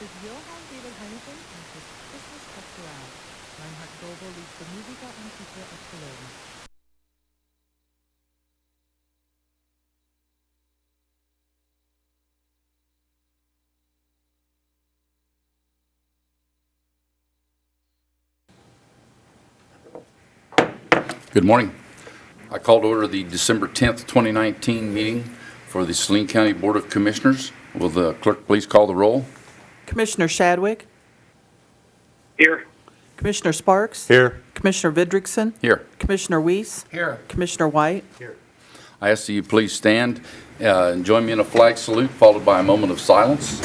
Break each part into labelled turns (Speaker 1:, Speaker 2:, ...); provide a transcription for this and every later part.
Speaker 1: with Johann David Heineken and his Christmas Pastorale. Reinhard Goebel leads the Musica Antica of Cologne.
Speaker 2: Good morning. I call to order the December 10th, 2019 meeting for the Saline County Board of Commissioners. Will the clerk please call the roll?
Speaker 3: Commissioner Shadwick.
Speaker 4: Here.
Speaker 3: Commissioner Sparks.
Speaker 5: Here.
Speaker 3: Commissioner Vidrickson.
Speaker 2: Here.
Speaker 3: Commissioner Weiss.
Speaker 5: Here.
Speaker 3: Commissioner White.
Speaker 5: Here.
Speaker 2: I ask that you please stand and join me in a flag salute followed by a moment of silence.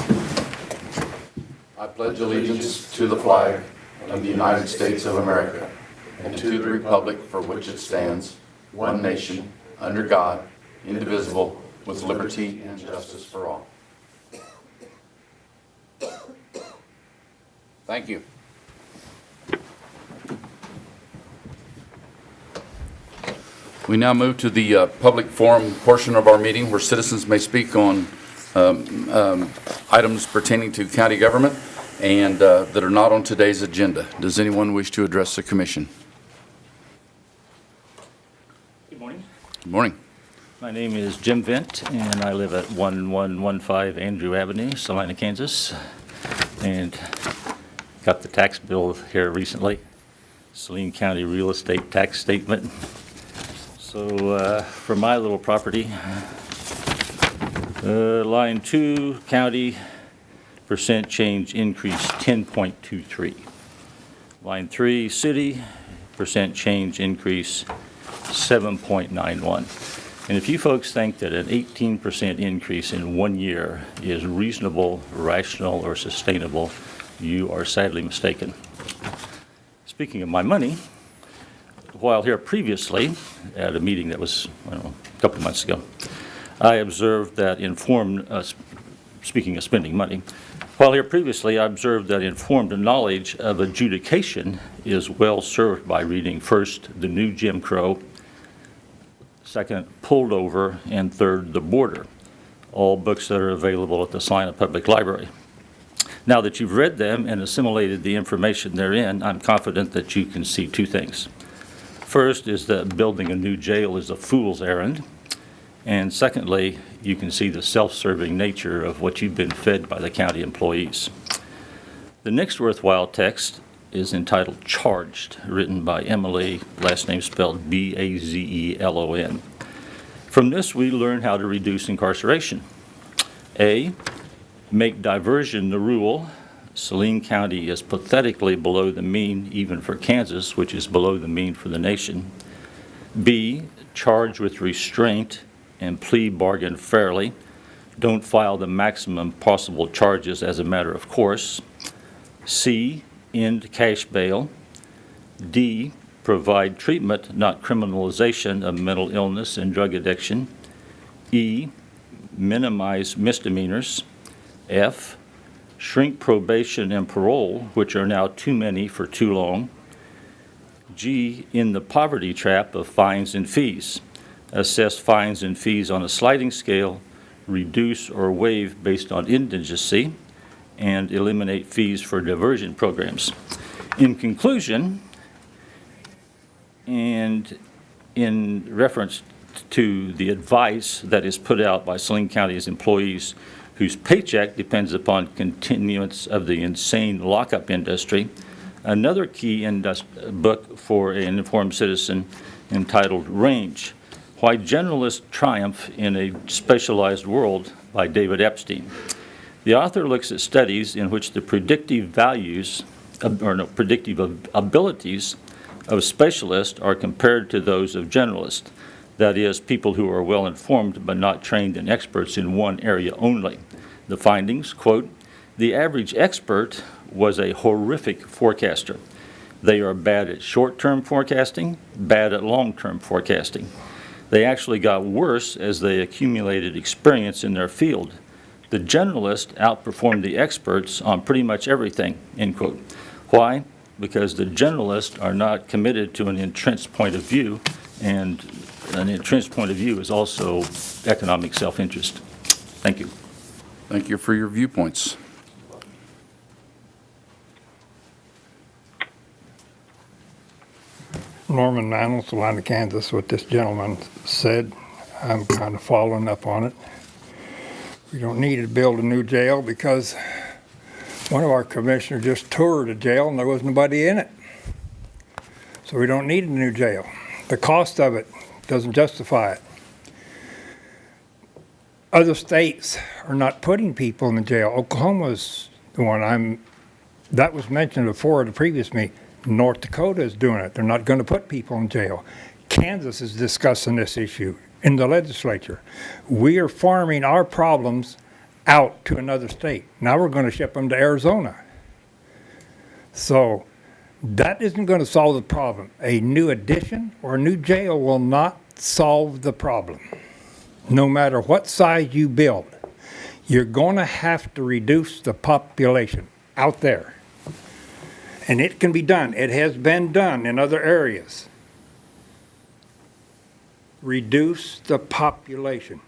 Speaker 2: I pledge allegiance to the flag of the United States of America and to the republic for which it stands, one nation, under God, indivisible, with liberty and justice for all. Thank you. We now move to the public forum portion of our meeting where citizens may speak on items pertaining to county government and that are not on today's agenda. Does anyone wish to address the commission?
Speaker 6: Good morning.
Speaker 2: Good morning.
Speaker 6: My name is Jim Vint, and I live at 1115 Andrew Avenue, Salina, Kansas. And got the tax bill here recently, Saline County real estate tax statement. So for my little property, line 2, county, percent change increase 10.23. Line 3, city, percent change increase 7.91. And if you folks think that an 18% increase in 1 year is reasonable, rational, or sustainable, you are sadly mistaken. Speaking of my money, while here previously at a meeting that was, I don't know, a couple of months ago, I observed that speaking of spending money, while here previously I observed that informed knowledge of adjudication is well served by reading first the new Jim Crow, second, Pulled Over, and third, The Border, all books that are available at the Salina Public Library. Now that you've read them and assimilated the information therein, I'm confident that you can see two things. First is that building a new jail is a fool's errand, and secondly, you can see the self-serving nature of what you've been fed by the county employees. The next worthwhile text is entitled Charged, written by Emily, last name spelled B-A-Z-E-L-O-N. From this, we learn how to reduce incarceration. A, make diversion the rule. Saline County is pathetically below the mean, even for Kansas, which is below the mean for the nation. B, charge with restraint and plea bargain fairly. Don't file the maximum possible charges as a matter of course. C, end cash bail. D, provide treatment, not criminalization of mental illness and drug addiction. E, minimize misdemeanors. F, shrink probation and parole, which are now too many for too long. G, in the poverty trap of fines and fees. Assess fines and fees on a sliding scale, reduce or waive based on indigency, and eliminate fees for diversion programs. In conclusion, and in reference to the advice that is put out by Saline County's employees whose paycheck depends upon continuance of the insane lockup industry, another key book for an informed citizen entitled Range, Why Generalists Triumph in a Specialized World by David Epstein. The author looks at studies in which the predictive abilities of specialists are compared to those of generalists. That is, people who are well informed but not trained and experts in one area only. The findings, quote, the average expert was a horrific forecaster. They are bad at short-term forecasting, bad at long-term forecasting. They actually got worse as they accumulated experience in their field. The generalists outperformed the experts on pretty much everything, end quote. Why? Because the generalists are not committed to an entrenched point of view, and an entrenched point of view is also economic self-interest. Thank you.
Speaker 2: Thank you for your viewpoints.
Speaker 5: Norman Mantle, Saline, Kansas, what this gentleman said. I'm kind of following up on it. We don't need to build a new jail because one of our commissioners just toured a jail and there was nobody in it. So we don't need a new jail. The cost of it doesn't justify it. Other states are not putting people in the jail. Oklahoma's the one that was mentioned before at the previous meeting. North Dakota is doing it. They're not going to put people in jail. Kansas is discussing this issue in the legislature. We are farming our problems out to another state. Now we're going to ship them to Arizona. So that isn't going to solve the problem. A new addition or a new jail will not solve the problem. No matter what size you build, you're going to have to reduce the population out there. And it can be done. It has been done in other areas. Reduce the population.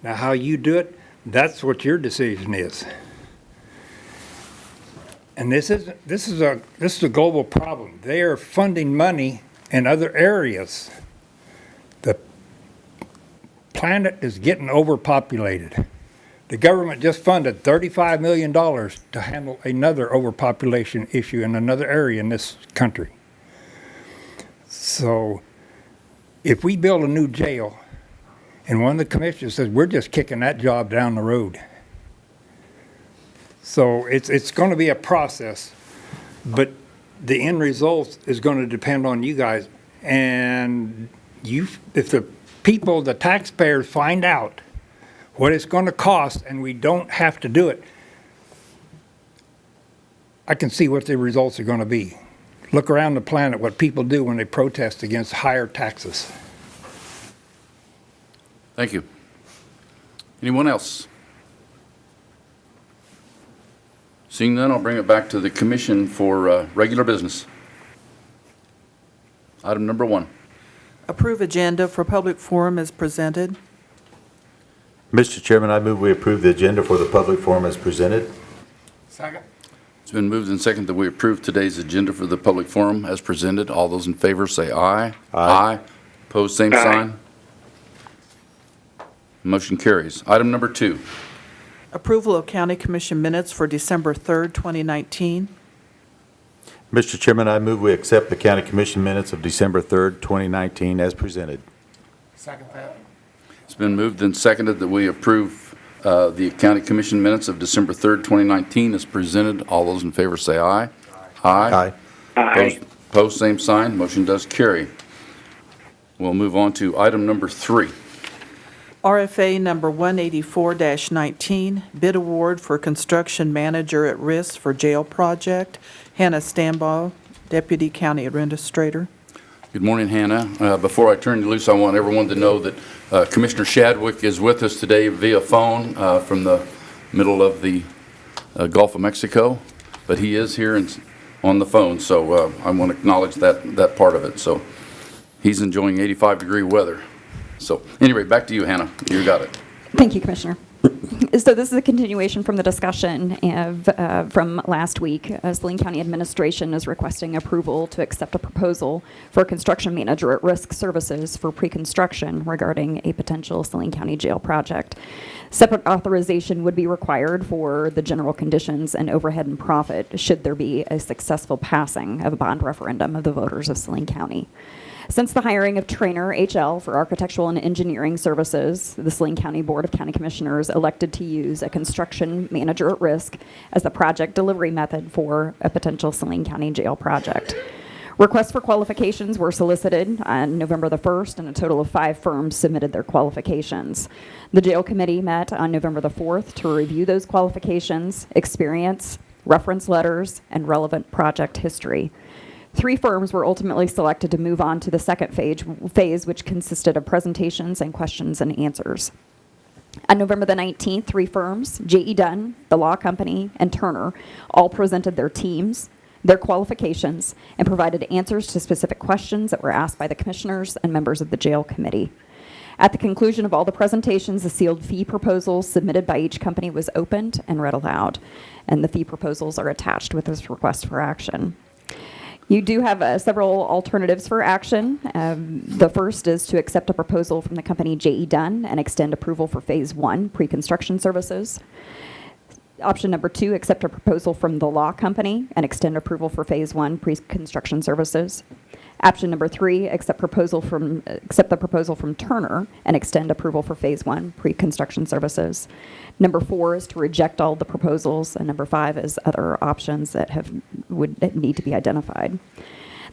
Speaker 5: Now, how you do it, that's what your decision is. And this is a global problem. They are funding money in other areas. The planet is getting overpopulated. The government just funded $35 million to handle another overpopulation issue in another area in this country. So if we build a new jail and one of the commissioners says, we're just kicking that job down the road. So it's going to be a process, but the end result is going to depend on you guys. And if the people, the taxpayers, find out what it's going to cost and we don't have to do it, I can see what the results are going to be. Look around the planet what people do when they protest against higher taxes.
Speaker 2: Thank you. Anyone else? Seeing none, I'll bring it back to the commission for regular business. Item number 1.
Speaker 3: Approve agenda for public forum as presented.
Speaker 7: Mr. Chairman, I move we approve the agenda for the public forum as presented.
Speaker 5: Second.
Speaker 2: It's been moved and seconded that we approve today's agenda for the public forum as presented. All those in favor say aye.
Speaker 7: Aye.
Speaker 2: Opposed, same
Speaker 4: Aye.
Speaker 2: sign. Motion carries. Item number 2.
Speaker 3: Approval of county commission minutes for December 3rd, 2019.
Speaker 7: Mr. Chairman, I move we accept the county commission minutes of December 3rd, 2019 as presented.
Speaker 5: Second that.
Speaker 2: It's been moved and seconded that we approve the county commission minutes of December 3rd, 2019 as presented. All those in favor say aye.
Speaker 7: Aye.
Speaker 4: Aye.
Speaker 2: Opposed, same sign. Motion does carry. We'll move on to item number 3.
Speaker 3: RFA number 184-19, bid award for construction manager at risk for jail project. Hannah Stambaugh, Deputy County Administrator.
Speaker 2: Good morning, Hannah. Before I turn you loose, I want everyone to know that Commissioner Shadwick is with us today via phone from the middle of the Gulf of Mexico, but he is here on the phone, so I want to acknowledge that part of it. So he's enjoying 85-degree weather. So anyway, back to you, Hannah. You got it.
Speaker 8: Thank you, Commissioner. So this is a continuation from the discussion from last week. Saline County Administration is requesting approval to accept a proposal for construction manager at risk services for pre-construction regarding a potential Saline County jail project. Separate authorization would be required for the general conditions and overhead and profit should there be a successful passing of a bond referendum of the voters of Saline County. Since the hiring of Trainer HL for architectural and engineering services, the Saline County Board of County Commissioners elected to use a construction manager at risk as the project delivery method for a potential Saline County jail project. Requests for qualifications were solicited on November the 1st, and a total of 5 firms submitted their qualifications. The jail committee met on November the 4th to review those qualifications, experience, reference letters, and relevant project history. 3 firms were ultimately selected to move on to the second phase, which consisted of presentations and questions and answers. On November the 19th, 3 firms, J.E. Dunn, the Law Company, and Turner, all presented their teams, their qualifications, and provided answers to specific questions that were asked by the commissioners and members of the jail committee. At the conclusion of all the presentations, the sealed fee proposals submitted by each company was opened and read aloud, and the fee proposals are attached with this request for action. You do have several alternatives for action. The first is to accept a proposal from the company J.E. Dunn and extend approval for Phase 1 pre-construction services. Option number 2, accept a proposal from the law company and extend approval for Phase 1 pre-construction services. Option number 3, accept the proposal from Turner and extend approval for Phase 1 pre-construction services. Number 4 is to reject all the proposals, and number 5 is other options that would need to be identified.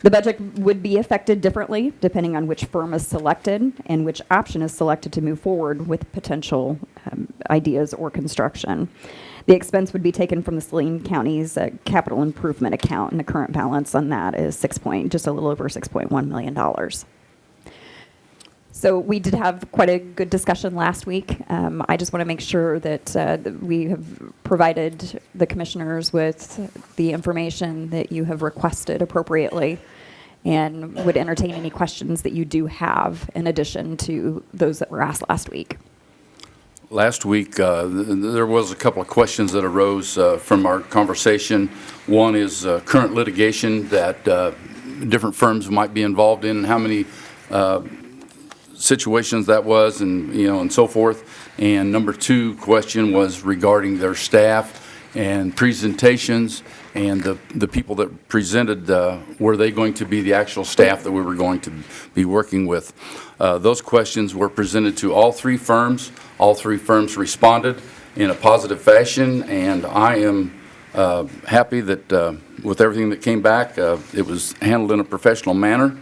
Speaker 8: The budget would be affected differently depending on which firm is selected and which option is selected to move forward with potential ideas or construction. The expense would be taken from the Saline County's capital improvement account, and the current balance on that is just a little over $6.1 million. So we did have quite a good discussion last week. I just want to make sure that we have provided the commissioners with the information that you have requested appropriately, and would entertain any questions that you do have in addition to those that were asked last week.
Speaker 2: Last week, there was a couple of questions that arose from our conversation. One is current litigation that different firms might be involved in, and how many situations that was, and and so forth. And number 2 question was regarding their staff and presentations, and the people that presented, were they going to be the actual staff that we were going to be working with? Those questions were presented to all 3 firms. All 3 firms responded in a positive fashion, and I am happy that with everything that came back, it was handled in a professional manner.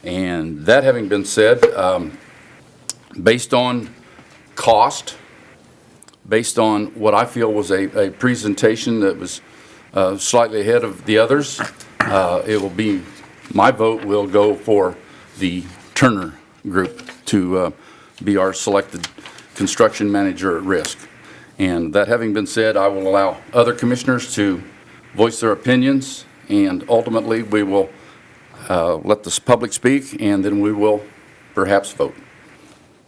Speaker 2: And that having been said, based on cost, based on what I feel was a presentation that was slightly ahead of the others, my vote will go for the Turner Group to be our selected construction manager at risk. And that having been said, I will allow other commissioners to voice their opinions, and ultimately we will let the public speak, and then we will perhaps vote.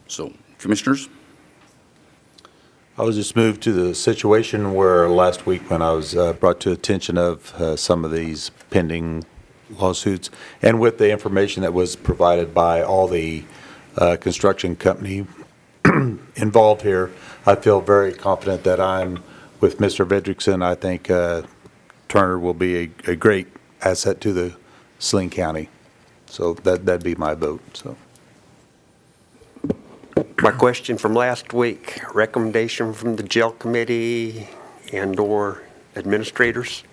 Speaker 2: So, commissioners?
Speaker 7: I was just moved to the situation where last week when I was brought to attention of some of these pending lawsuits, and with the information that was provided by all the construction company involved here, I feel very confident that I'm with Mr. Vedrickson. I think Turner will be a great asset to the Saline County. So that'd be my vote. So.
Speaker 9: My question from last week, recommendation from the jail committee and/or administrators?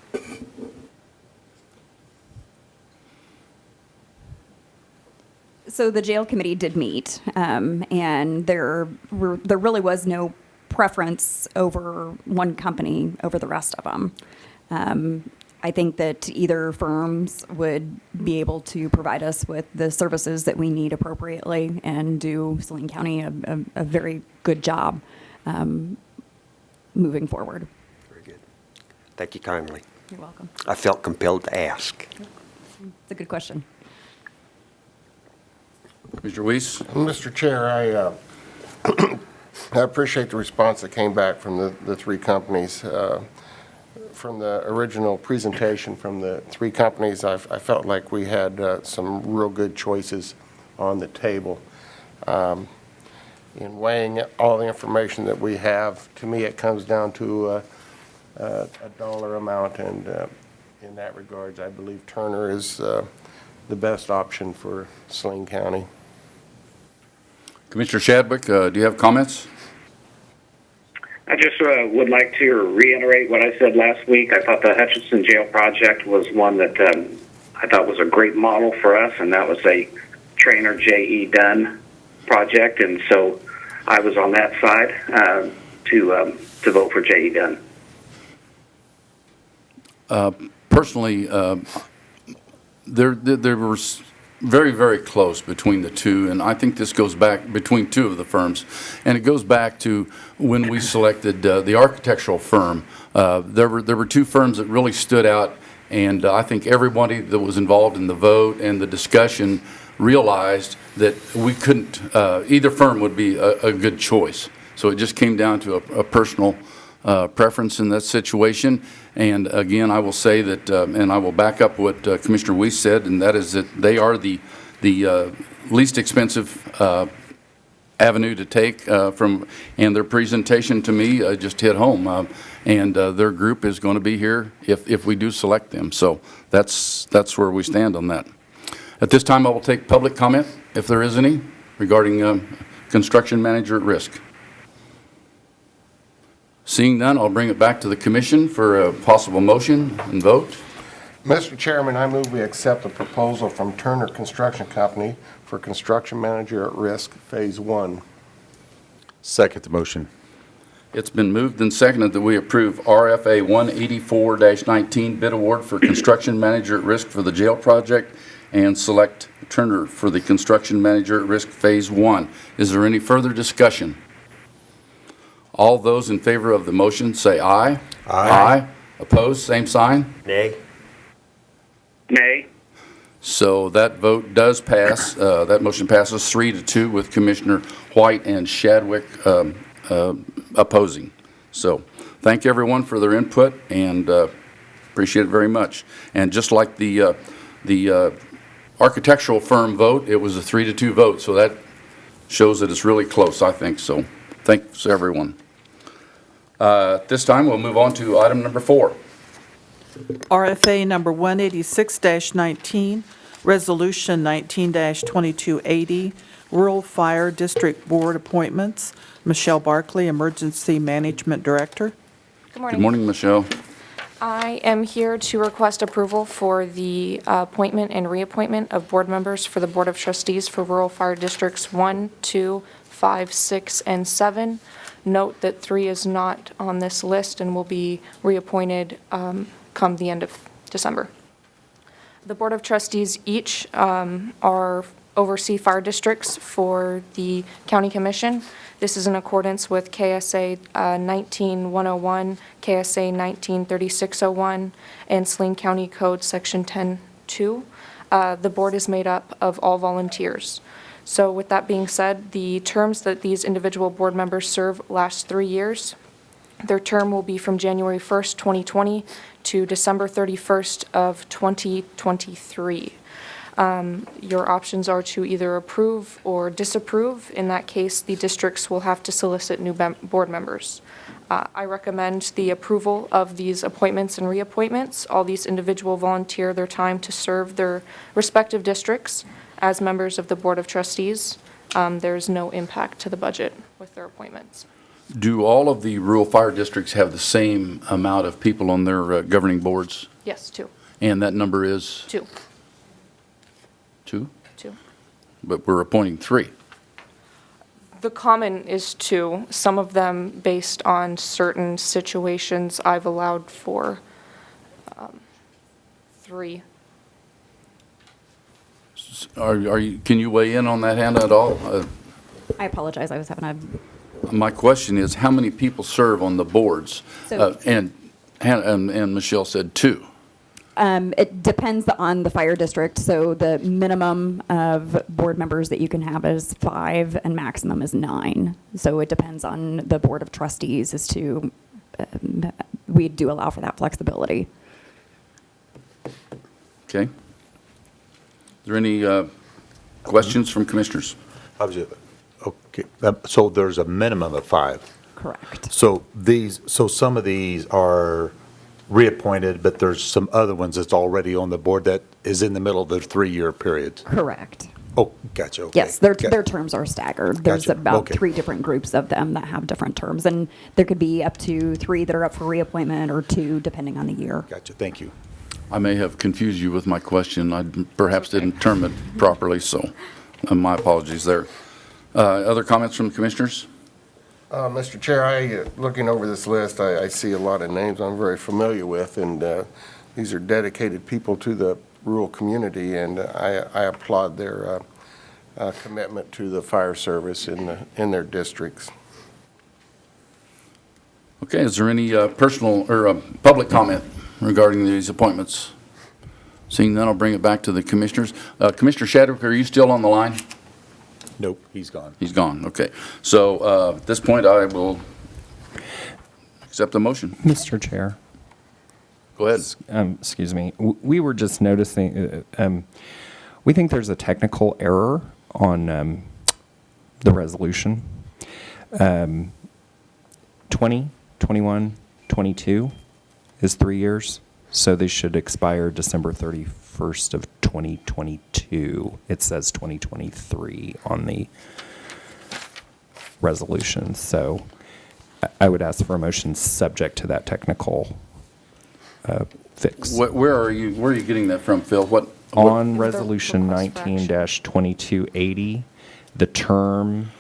Speaker 8: So the jail committee did meet, and there really was no preference over one company over the rest of them. I think that either firms would be able to provide us with the services that we need appropriately and do Saline County a very good job moving forward.
Speaker 9: Very good. Thank you kindly.
Speaker 8: You're welcome.
Speaker 9: I felt compelled to ask.
Speaker 8: It's a good question.
Speaker 2: Mr. Weiss?
Speaker 10: Mr. Chair, I appreciate the response that came back from the 3 companies. From the original presentation from the 3 companies, I felt like we had some real good choices on the table. In weighing all the information that we have, to me it comes down to a dollar amount, and in that regards, I believe Turner is the best option for Saline County.
Speaker 2: Commissioner Shadwick, do you have comments?
Speaker 4: I just would like to reiterate what I said last week. I thought the Hutchinson Jail project was one that I thought was a great model for us, and that was a Trainer J.E. Dunn project, and so I was on that side to vote for J.E. Dunn.
Speaker 2: Personally, there was very, very close between the 2, and I think this goes back between 2 of the firms, and it goes back to when we selected the architectural firm. There were 2 firms that really stood out, and I think everybody that was involved in the vote and the discussion realized that we couldn't, either firm would be a good choice. So it just came down to a personal preference in that situation. And again, I will say that, and I will back up what Commissioner Weiss said, and that is that they are the least expensive avenue to take and their presentation to me just hit home. And their group is going to be here if we do select them. So that's where we stand on that. At this time, I will take public comment, if there is any, regarding construction manager at risk. Seeing none, I'll bring it back to the commission for a possible motion and vote.
Speaker 10: Mr. Chairman, I move we accept the proposal from Turner Construction Company for construction manager at risk, Phase 1.
Speaker 7: Second the motion.
Speaker 2: It's been moved and seconded that we approve RFA 184-19 bid award for construction manager at risk for the jail project and select Turner for the construction manager at risk Phase 1. Is there any further discussion? All those in favor of the motion say aye.
Speaker 7: Aye.
Speaker 2: Opposed, same sign.
Speaker 9: Nay.
Speaker 4: Nay.
Speaker 2: So that vote does pass. That motion passes 3-2 with Commissioner White and Shadwick opposing. So thank everyone for their input and appreciate it very much. And just like the architectural firm vote, it was a 3-2 vote. So that shows that it's really close, I think. So thanks, everyone. At this time, we'll move on to item number 4.
Speaker 3: RFA number 186-19, Resolution 19-2280, Rural Fire District Board appointments. Michelle Barkley, Emergency Management Director.
Speaker 11: Good morning.
Speaker 2: Good morning, Michelle.
Speaker 11: I am here to request approval for the appointment and reappointment of board members for the Board of Trustees for Rural Fire Districts 1, 2, 5, 6, and 7. Note that 3 is not on this list and will be reappointed come the end of December. The Board of Trustees each oversee fire districts for the County Commission. This is in accordance with KSA 19101, KSA 193601, and Saline County Code Section 10-2. The board is made up of all volunteers. So with that being said, the terms that these individual board members serve last 3 years. Their term will be from January 1st, 2020 to December 31st of 2023. Your options are to either approve or disapprove. In that case, the districts will have to solicit new board members. I recommend the approval of these appointments and reappointments. All these individuals volunteer their time to serve their respective districts as members of the Board of Trustees. There's no impact to the budget with their appointments.
Speaker 2: Do all of the rural fire districts have the same amount of people on their governing boards?
Speaker 11: Yes, 2.
Speaker 2: And that number is?
Speaker 11: 2.
Speaker 2: 2?
Speaker 11: 2.
Speaker 2: But we're appointing 3.
Speaker 11: The common is 2. Some of them, based on certain situations, I've allowed for 3.
Speaker 2: Can you weigh in on that, Hannah, at all?
Speaker 8: I apologize, I was having a...
Speaker 2: My question is, how many people serve on the boards?
Speaker 8: So-
Speaker 2: And Michelle said 2.
Speaker 8: It depends on the fire district, so the minimum of board members that you can have is 5 and maximum is 9. So it depends on the Board of Trustees as to, we do allow for that flexibility.
Speaker 2: Okay. Is there any questions from commissioners?
Speaker 7: Okay, so there's a minimum of 5.
Speaker 8: Correct.
Speaker 7: So some of these are reappointed, but there's some other ones that's already on the board that is in the middle of the 3-year period.
Speaker 8: Correct.
Speaker 7: Oh, gotcha. Okay.
Speaker 8: Yes, their terms are staggered. There's
Speaker 7: Gotcha.
Speaker 8: about
Speaker 7: Okay.
Speaker 8: 3 different groups of them that have different terms, and there could be up to 3 that are up for reappointment or 2 depending on the year.
Speaker 7: Gotcha. Thank you.
Speaker 2: I may have confused you with my question. I perhaps didn't term it properly, so my apologies there. Other comments from the commissioners?
Speaker 10: Mr. Chair, looking over this list, I see a lot of names I'm very familiar with, and these are dedicated people to the rural community, and I applaud their commitment to the fire service in their districts.
Speaker 2: Okay, is there any personal or public comment regarding these appointments? Seeing none, I'll bring it back to the commissioners. Commissioner Shadwick, are you still on the line?
Speaker 7: Nope, he's gone.
Speaker 2: He's gone, okay. So at this point, I will Accept the motion.
Speaker 12: Mr. Chair,
Speaker 2: Go ahead.
Speaker 12: excuse me. We were just noticing, we think there's a technical error on the resolution. 20, 21, 22 is 3 years, so they should expire December 31st of 2022. It says 2023 on the resolution, so I would ask for a motion subject to that technical fix.
Speaker 2: Where are you getting that from, Phil? What?
Speaker 12: On Resolution
Speaker 11: request for action.
Speaker 12: 19-2280, the term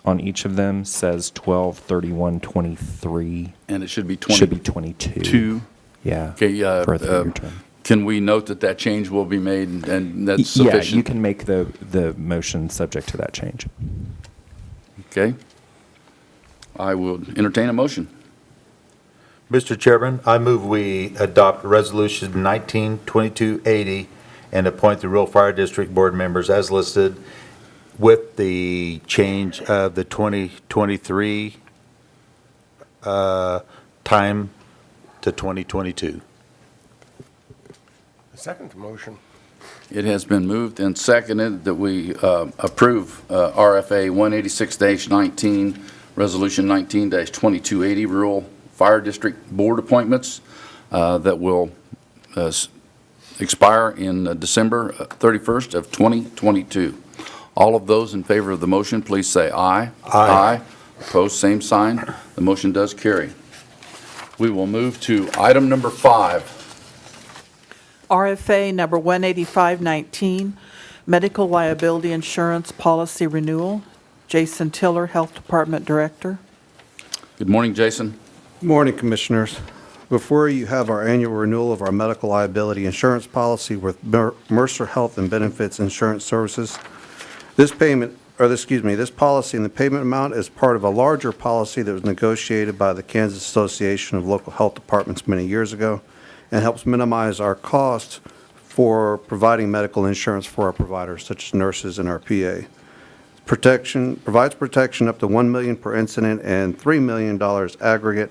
Speaker 12: on each of them says 12/31/23.
Speaker 2: And it should be 20.
Speaker 12: Should be 22.
Speaker 2: Two.
Speaker 12: Yeah.
Speaker 2: Okay,
Speaker 12: For a 3-year term.
Speaker 2: can we note that change will be made and that's
Speaker 12: Yeah,
Speaker 2: sufficient?
Speaker 12: you can make the motion subject to that change.
Speaker 2: Okay. I will entertain a motion.
Speaker 7: Mr. Chairman, I move we adopt Resolution 19-2280 and appoint the Rural Fire District Board members as listed with the change of the 2023 time to 2022.
Speaker 10: Second motion.
Speaker 2: It has been moved and seconded that we approve RFA 186-19, Resolution 19-2280, Rural Fire District Board appointments that will expire in December 31st of 2022. All of those in favor of the motion, please say aye.
Speaker 7: Aye.
Speaker 2: Opposed, same sign. The motion does carry. We will move to item number 5.
Speaker 3: RFA number 18519, Medical Liability Insurance Policy Renewal. Jason Tiller, Health Department Director.
Speaker 2: Good morning, Jason.
Speaker 13: Morning, Commissioners. Before you have our annual renewal of our medical liability insurance policy with Mercer Health and Benefits Insurance Services. This policy and the payment amount is part of a larger policy that was negotiated by the Kansas Association of Local Health Departments many years ago and helps minimize our costs for providing medical insurance for our providers, such as nurses and our PA. Provides protection up to $1 million per incident and $3 million aggregate,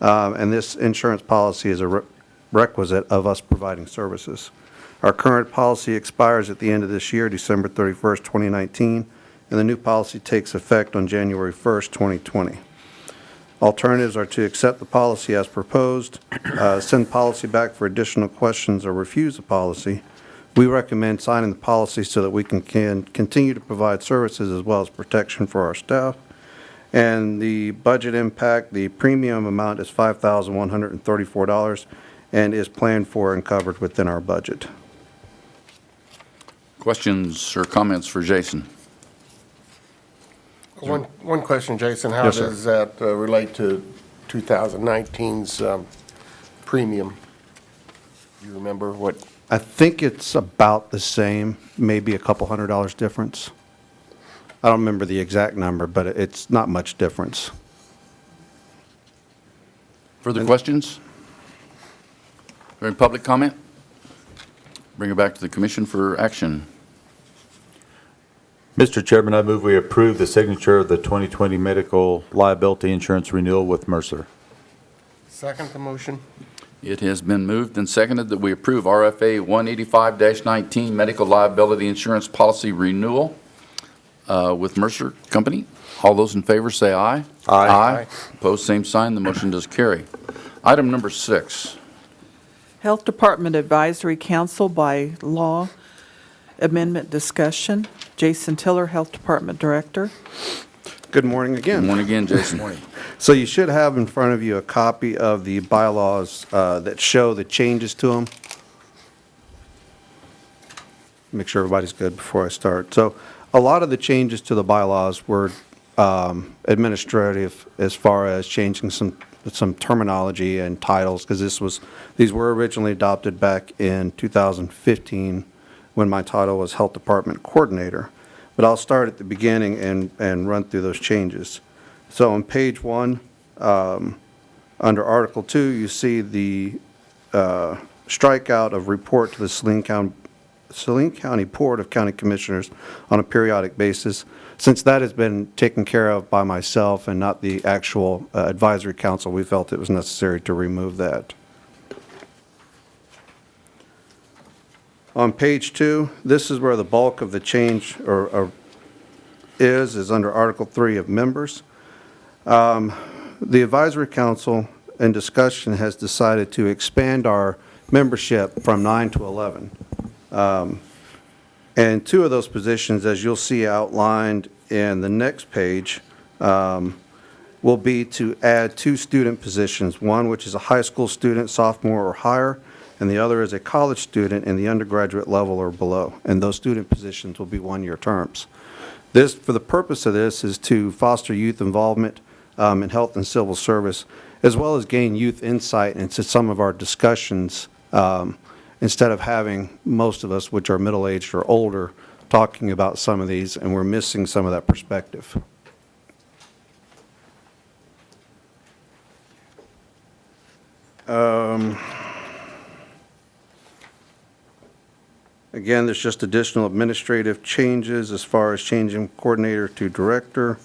Speaker 13: and this insurance policy is a requisite of us providing services. Our current policy expires at the end of this year, December 31st, 2019, and the new policy takes effect on January 1st, 2020. Alternatives are to accept the policy as proposed, send policy back for additional questions, or refuse the policy. We recommend signing the policy so that we can continue to provide services as well as protection for our staff. And the budget impact, the premium amount is $5,134 and is planned for and covered within our budget.
Speaker 2: Questions or comments for Jason?
Speaker 10: One question, Jason. How
Speaker 13: Yes, sir.
Speaker 10: does that relate to 2019's premium? Do you remember what?
Speaker 13: I think it's about the same, maybe a couple $100 difference. I don't remember the exact number, but it's not much difference.
Speaker 2: Further questions? Or any public comment? Bring it back to the commission for action.
Speaker 7: Mr. Chairman, I move we approve the signature of the 2020 medical liability insurance renewal with Mercer.
Speaker 10: Second the motion.
Speaker 2: It has been moved and seconded that we approve RFA 185-19 Medical Liability Insurance Policy Renewal with Mercer Company. All those in favor say aye.
Speaker 7: Aye.
Speaker 2: Aye. Opposed, same sign. The motion does carry. Item number 6.
Speaker 3: Health Department Advisory Council by Law Amendment Discussion. Jason Tiller, Health Department Director.
Speaker 13: Good morning again.
Speaker 2: Good morning again, Jason. Morning.
Speaker 13: So you should have in front of you a copy of the bylaws that show the changes to them. Make sure everybody's good before I start. So a lot of the changes to the bylaws were administrative as far as changing some terminology and titles, because these were originally adopted back in 2015 when my title was Health Department Coordinator. But I'll start at the beginning and run through those changes. So on page 1, under Article 2, you see the strikeout of report to the Saline County Board of County Commissioners on a periodic basis. Since that has been taken care of by myself and not the actual advisory council, we felt it was necessary to remove that. On page 2, this is where the bulk of the change is under Article 3 of members. The advisory council in discussion has decided to expand our membership from 9 to 11. And 2 of those positions, as you'll see outlined in the next page, will be to add 2 student positions, one which is a high school student, sophomore or higher, and the other is a college student in the undergraduate level or below. And those student positions will be 1-year terms. This, for the purpose of this, is to foster youth involvement in health and civil service, as well as gain youth insight into some of our discussions, instead of having most of us, which are middle-aged or older, talking about some of these, and we're missing some of that perspective. Again, there's just additional administrative changes as far as changing coordinator to director.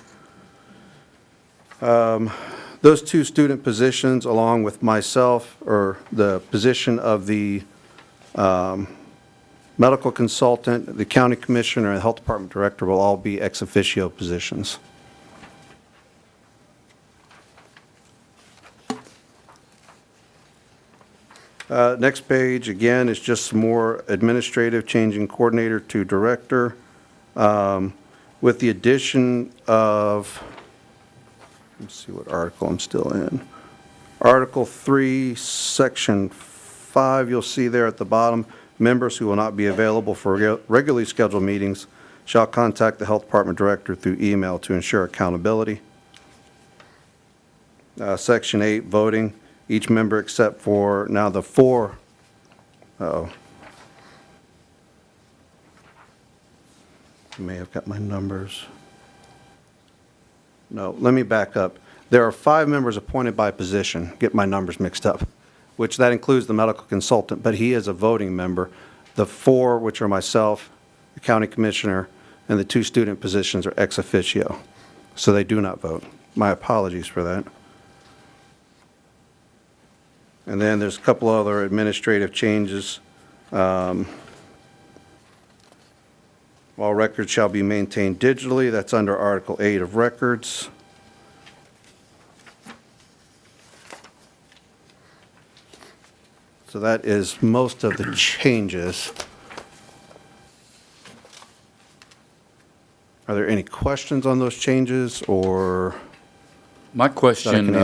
Speaker 13: Those 2 student positions, along with myself, or the position of the medical consultant, the county commissioner, and the health department director will all be ex officio positions. Next page, again, is just some more administrative, changing coordinator to director, with the addition of, let's see what article I'm still in. Article 3, Section 5, you'll see there at the bottom, members who will not be available for regularly scheduled meetings shall contact the health department director through email to ensure accountability. Section 8, voting. Each member except for now the 4, I may have got my numbers. No, let me back up. There are 5 members appointed by position, get my numbers mixed up, which that includes the medical consultant, but he is a voting member. The 4, which are myself, the county commissioner, and the 2 student positions are ex officio, so they do not vote. My apologies for that. And then there's a couple other administrative changes. All records shall be maintained digitally. That's under Article 8 of records. So that is most of the changes. Are there any questions on those changes, or?
Speaker 2: My question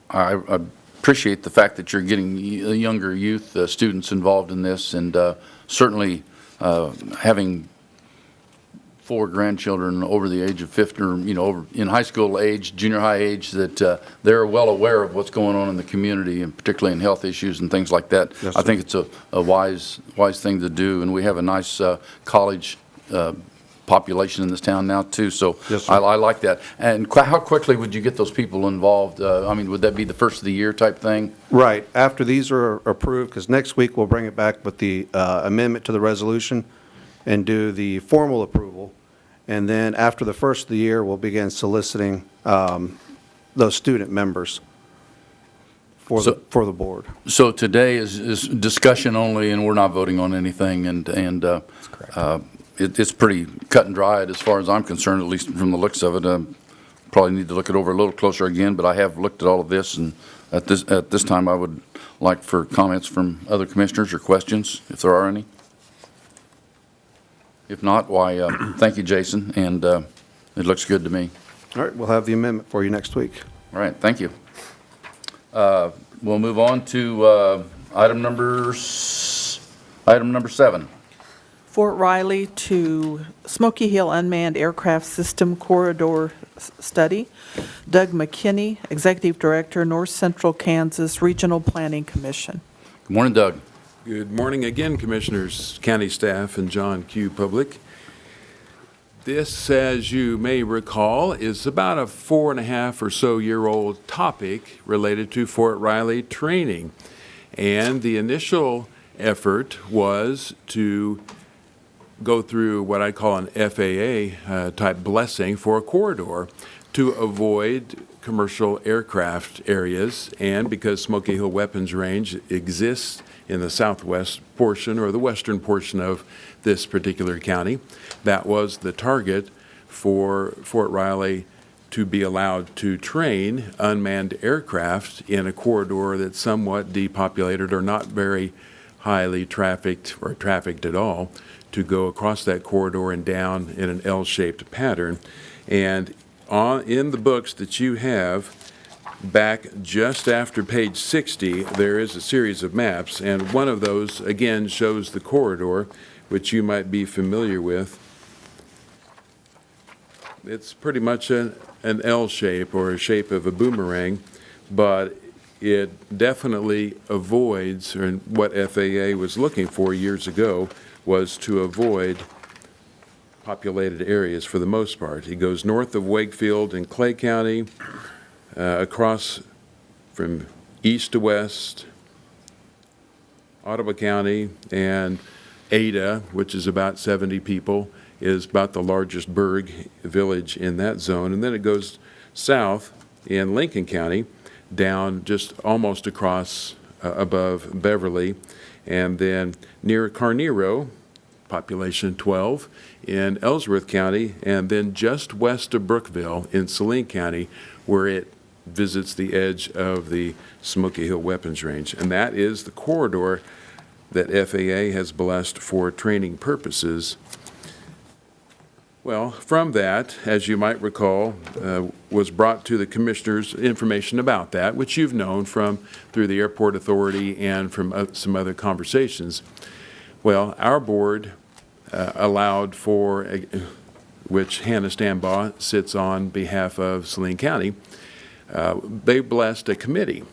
Speaker 2: I appreciate the fact that you're getting younger youth students involved in this, and certainly having 4 grandchildren over the age of 50, or over in high school age, junior high age, that they're well aware of what's going on in the community, and particularly in health issues and things like that.
Speaker 13: Yes,
Speaker 2: I think it's a wise thing to do, and we have a nice college population in this town now too, so
Speaker 13: yes,
Speaker 2: I like that. And how quickly would you get those people involved? I mean, would that be the first of the year type thing?
Speaker 13: Right, after these are approved, because next week we'll bring it back with the amendment to the resolution and do the formal approval. And then after the first of the year, we'll begin soliciting those student members for the board.
Speaker 2: So today is discussion only, and we're not voting on anything, and
Speaker 12: That's correct.
Speaker 2: It's pretty cut and dried as far as I'm concerned, at least from the looks of it. Probably need to look it over a little closer again, but I have looked at all of this, and at this time I would like for comments from other commissioners or questions, if there are any. If not, why, thank you, Jason, and it looks good to me.
Speaker 13: All right, we'll have the amendment for you next week.
Speaker 2: All right, thank you. We'll move on to item number 7.
Speaker 3: Fort Riley to Smoky Hill Unmanned Aircraft System Corridor Study. Doug McKinney, Executive Director, North Central Kansas Regional Planning Commission.
Speaker 2: Good morning, Doug.
Speaker 14: Good morning again, Commissioners, county staff, and John Q. Public. This, as you may recall, is about a 4.5 or so year old topic related to Fort Riley training. And the initial effort was to go through what I call an FAA type blessing for a corridor to avoid commercial aircraft areas, and because Smoky Hill Weapons Range exists in the southwest portion or the western portion of this particular county, that was the target for Fort Riley to be allowed to train unmanned aircraft in a corridor that's somewhat depopulated or not very highly trafficked or trafficked at all, to go across that corridor and down in an L-shaped pattern. And in the books that you have, back just after page 60, there is a series of maps, and one of those, again, shows the corridor, which you might be familiar with. It's pretty much an L shape or a shape of a boomerang, but it definitely avoids, or what FAA was looking for years ago, was to avoid populated areas for the most part. It goes north of Wakefield in Clay County, across from east to west, Ottawa County, and Ada, which is about 70 people, is about the largest burg village in that zone. And then it goes south in Lincoln County, down just almost across above Beverly, and then near Carnero, population 12, in Ellsworth County, and then just west of Brookville in Saline County, where it visits the edge of the Smoky Hill Weapons Range. And that is the corridor that FAA has blessed for training purposes. Well, from that, as you might recall, was brought to the commissioners information about that, which you've known from through the Airport Authority and from some other conversations. Well, our board allowed for, which Hannah Stambaugh sits on behalf of Saline County, they blessed a committee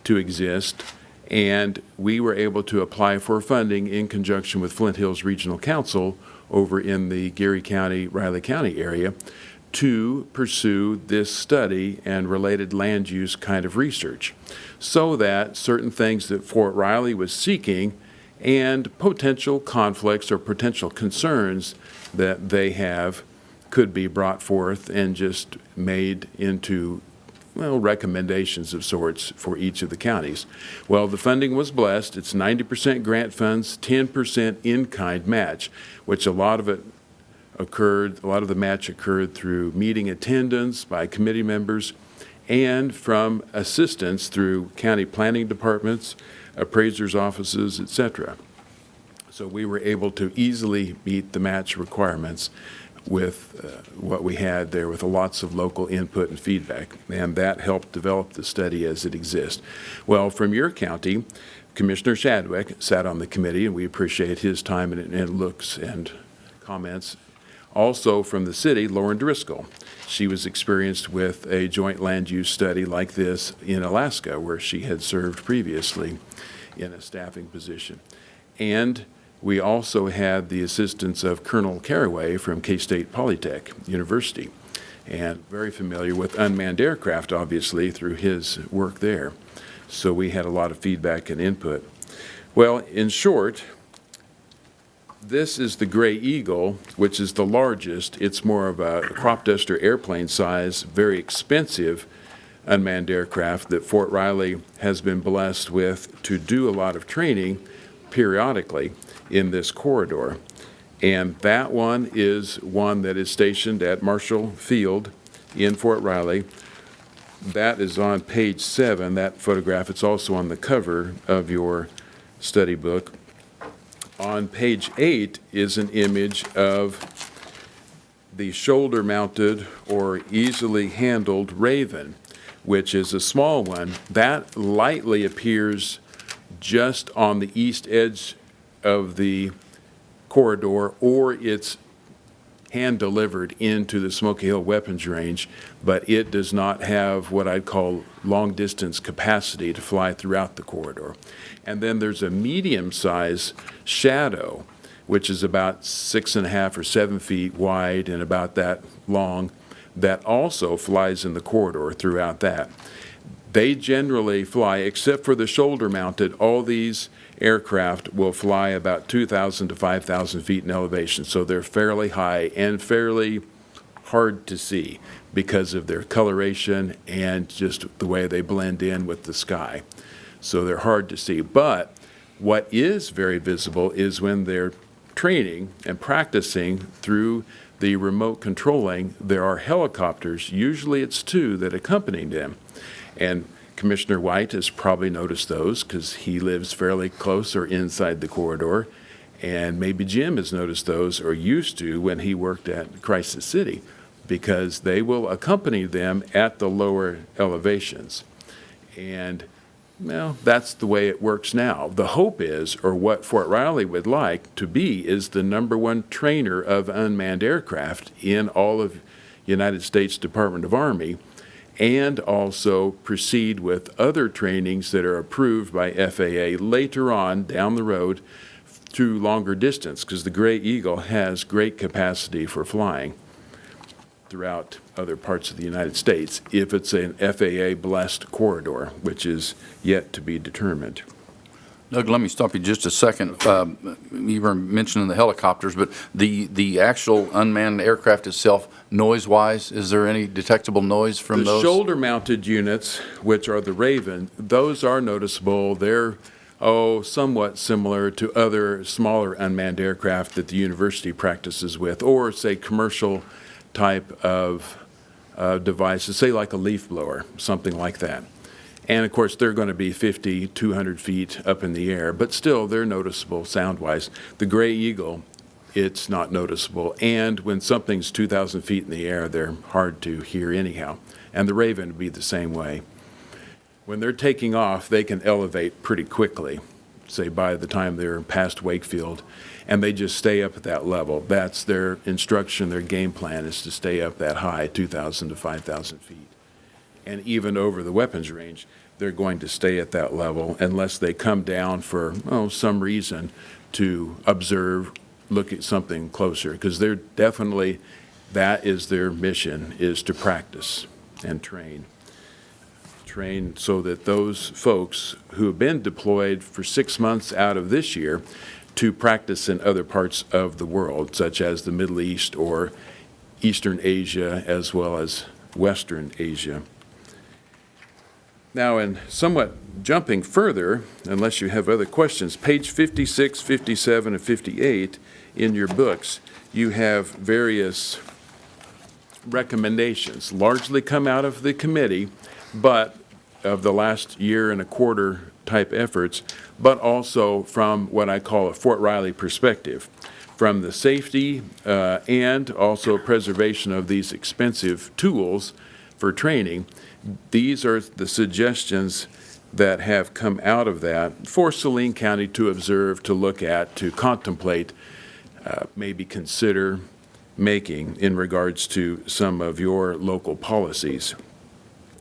Speaker 14: to exist, and we were able to apply for funding in conjunction with Flint Hills Regional Council over in the Geary County, Riley County area, to pursue this study and related land use kind of research, so that certain things that Fort Riley was seeking and potential conflicts or potential concerns that they have could be brought forth and just made into, well, recommendations of sorts for each of the counties. Well, the funding was blessed. It's 90% grant funds, 10% in-kind match, which a lot of the match occurred through meeting attendance by committee members and from assistance through county planning departments, appraisers' offices, etc. So we were able to easily meet the match requirements with what we had there, with lots of local input and feedback, and that helped develop the study as it exists. Well, from your county, Commissioner Shadwick sat on the committee, and we appreciate his time and looks and comments. Also from the city, Lauren Driscoll. She was experienced with a joint land use study like this in Alaska, where she had served previously in a staffing position. And we also had the assistance of Colonel Carraway from K-State Polytech University, and very familiar with unmanned aircraft, obviously, through his work there. So we had a lot of feedback and input. Well, in short, this is the Gray Eagle, which is the largest. It's more of a crop duster airplane size, very expensive unmanned aircraft that Fort Riley has been blessed with to do a lot of training periodically in this corridor. And that one is one that is stationed at Marshall Field in Fort Riley. That is on page 7, that photograph. It's also on the cover of your study book. On page 8 is an image of the shoulder-mounted or easily handled Raven, which is a small one. That lightly appears just on the east edge of the corridor, or it's hand-delivered into the Smoky Hill Weapons Range, but it does not have what I'd call long-distance capacity to fly throughout the corridor. And then there's a medium-size Shadow, which is about 6.5 or 7 feet wide and about that long, that also flies in the corridor throughout that. they generally fly, except for the shoulder-mounted, all these aircraft will fly about 2,000 to 5,000 feet in elevation. So they're fairly high and fairly hard to see because of their coloration and just the way they blend in with the sky. So they're hard to see. But what is very visible is when they're training and practicing through the remote controlling, there are helicopters, usually it's 2, that accompany them. And Commissioner White has probably noticed those because he lives fairly close or inside the corridor. And maybe Jim has noticed those or used to when he worked at Crisis City, because they will accompany them at the lower elevations. And, well, that's the way it works now. The hope is, or what Fort Riley would like to be, is the #1 trainer of unmanned aircraft in all of United States Department of Army, and also proceed with other trainings that are approved by FAA later on down the road to longer distance, because the Gray Eagle has great capacity for flying throughout other parts of the United States if it's an FAA-blessed corridor, which is yet to be determined.
Speaker 2: Doug, let me stop you just a second. You were mentioning the helicopters, but the actual unmanned aircraft itself, noise-wise, is there any detectable noise from those?
Speaker 14: The shoulder-mounted units, which are the Raven, those are noticeable. They're, somewhat similar to other smaller unmanned aircraft that the university practices with, or, say, commercial type of devices, say like a leaf blower, something like that. And of course, they're going to be 50, 200 feet up in the air, but still they're noticeable sound-wise. The Gray Eagle, it's not noticeable. And when something's 2,000 feet in the air, they're hard to hear anyhow. And the Raven would be the same way. When they're taking off, they can elevate pretty quickly, say by the time they're past Wakefield, and they just stay up at that level. That's their instruction, their game plan is to stay up that high, 2,000 to 5,000 feet. And even over the weapons range, they're going to stay at that level unless they come down for some reason to observe, look at something closer, because they're definitely, that is their mission, is to practice and train. Train so that those folks who have been deployed for 6 months out of this year to practice in other parts of the world, such as the Middle East or Eastern Asia, as well as Western Asia. Now, in somewhat jumping further, unless you have other questions, page 56, 57, and 58 in your books, you have various recommendations, largely come out of the committee, but of the last year and a quarter type efforts, but also from what I call a Fort Riley perspective, from the safety and also preservation of these expensive tools for training. These are the suggestions that have come out of that for Saline County to observe, to look at, to contemplate, maybe consider making in regards to some of your local policies.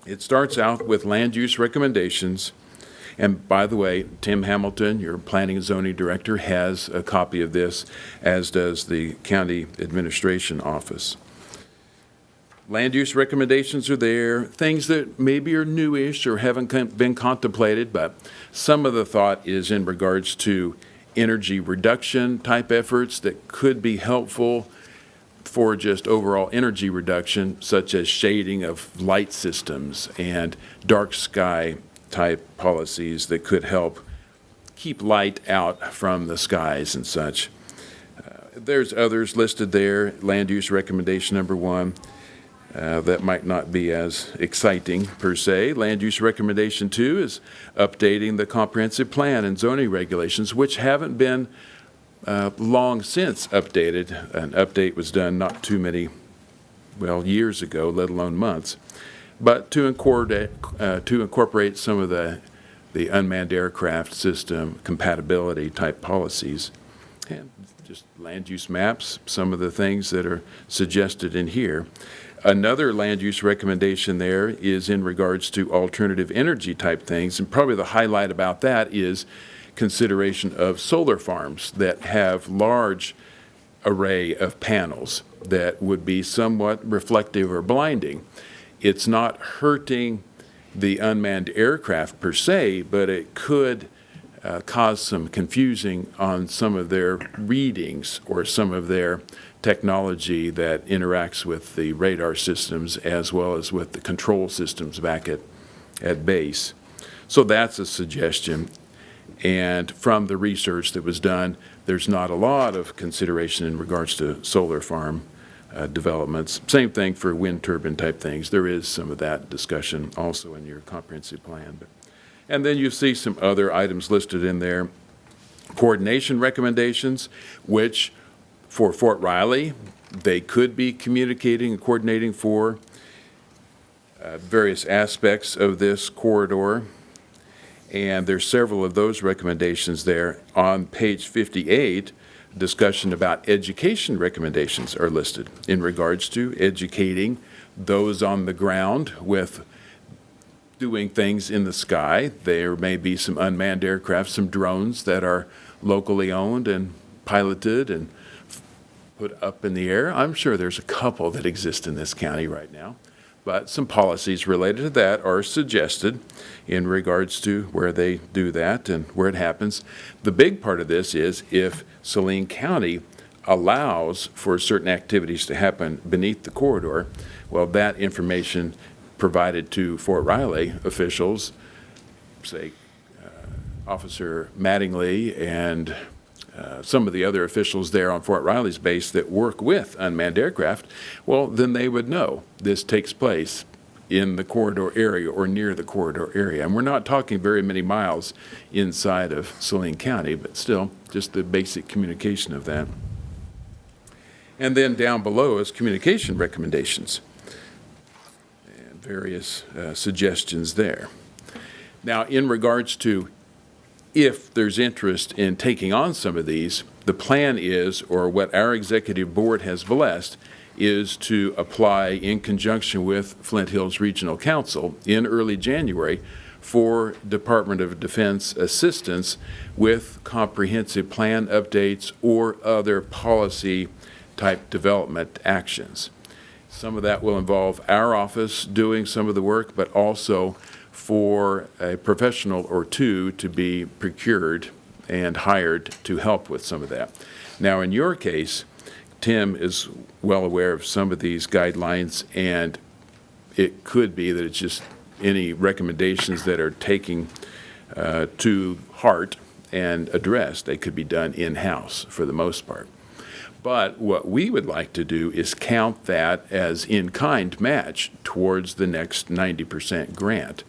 Speaker 14: It starts out with land use recommendations. And by the way, Tim Hamilton, your Planning and Zoning Director, has a copy of this, as does the County Administration Office. Land use recommendations are there, things that maybe are newish or haven't been contemplated, but some of the thought is in regards to energy reduction type efforts that could be helpful for just overall energy reduction, such as shading of light systems and dark sky type policies that could help keep light out from the skies and such. There's others listed there, land use recommendation number 1. That might not be as exciting per se. Land use recommendation 2 is updating the comprehensive plan and zoning regulations, which haven't been long since updated. An update was done not too many, years ago, let alone months. But to incorporate some of the unmanned aircraft system compatibility type policies. And just land use maps, some of the things that are suggested in here. Another land use recommendation there is in regards to alternative energy type things, and probably the highlight about that is consideration of solar farms that have large array of panels that would be somewhat reflective or blinding. It's not hurting the unmanned aircraft per se, but it could cause some confusing on some of their readings or some of their technology that interacts with the radar systems as well as with the control systems back at base. So that's a suggestion. And from the research that was done, there's not a lot of consideration in regards to solar farm developments. Same thing for wind turbine type things. There is some of that discussion also in your comprehensive plan. And then you see some other items listed in there. Coordination recommendations, which for Fort Riley, they could be communicating and coordinating for various aspects of this corridor. And there's several of those recommendations there. On page 58, discussion about education recommendations are listed in regards to educating those on the ground with doing things in the sky. There may be some unmanned aircraft, some drones that are locally owned and piloted and put up in the air. I'm sure there's a couple that exist in this county right now. But some policies related to that are suggested in regards to where they do that and where it happens. The big part of this is if Saline County allows for certain activities to happen beneath the corridor, well, that information provided to Fort Riley officials, say Officer Mattingly and some of the other officials there on Fort Riley's base that work with unmanned aircraft, well, then they would know this takes place in the corridor area or near the corridor area. And we're not talking very many miles inside of Saline County, but still just the basic communication of that. And then down below is communication recommendations and various suggestions there. Now, in regards to if there's interest in taking on some of these, the plan is, or what our executive board has blessed, is to apply in conjunction with Flint Hills Regional Council in early January for Department of Defense assistance with comprehensive plan updates or other policy type development actions. Some of that will involve our office doing some of the work, but also for a professional or two to be procured and hired to help with some of that. Now, in your case, Tim is well aware of some of these guidelines, and it could be that it's just any recommendations that are taking to heart and addressed, they could be done in-house for the most part. But what we would like to do is count that as in-kind match towards the next 90% grant.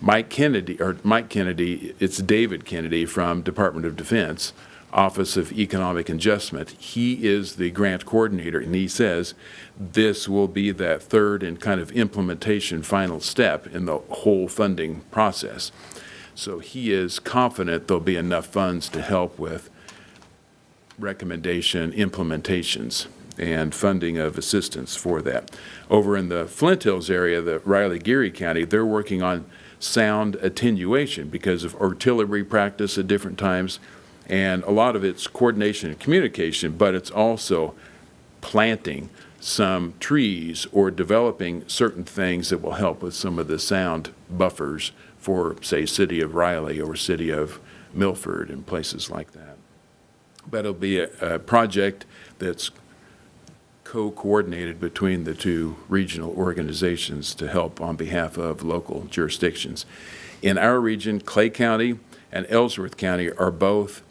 Speaker 14: Mike Kennedy, it's David Kennedy from Department of Defense, Office of Economic Adjustment. He is the grant coordinator, and he says this will be that third and kind of implementation final step in the whole funding process. So he is confident there'll be enough funds to help with recommendation implementations and funding of assistance for that. Over in the Flint Hills area, the Riley-Geary County, they're working on sound attenuation because of artillery practice at different times, and a lot of it's coordination and communication, but it's also planting some trees or developing certain things that will help with some of the sound buffers for, say, City of Riley or City of Milford and places like that. But it'll be a project that's co-coordinated between the two regional organizations to help on behalf of local jurisdictions. In our region, Clay County and Ellsworth County are both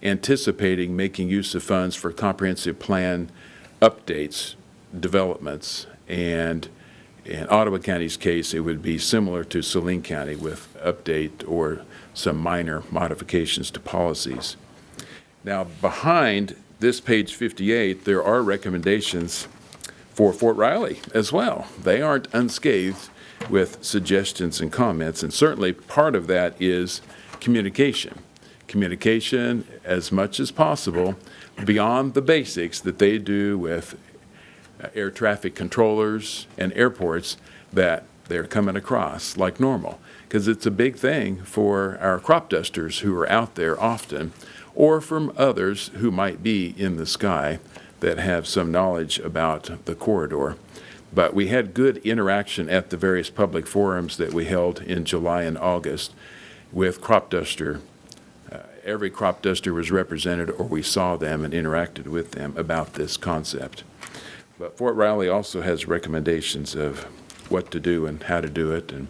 Speaker 14: anticipating making use of funds for comprehensive plan updates, developments, and in Ottawa County's case, it would be similar to Saline County with update or some minor modifications to policies. Now, behind this page 58, there are recommendations for Fort Riley as well. They aren't unscathed with suggestions and comments, and certainly part of that is communication. Communication as much as possible beyond the basics that they do with air traffic controllers and airports that they're coming across like normal, because it's a big thing for our crop dusters who are out there often, or from others who might be in the sky that have some knowledge about the corridor. But we had good interaction at the various public forums that we held in July and August with crop duster. Every crop duster was represented, or we saw them and interacted with them about this concept. But Fort Riley also has recommendations of what to do and how to do it and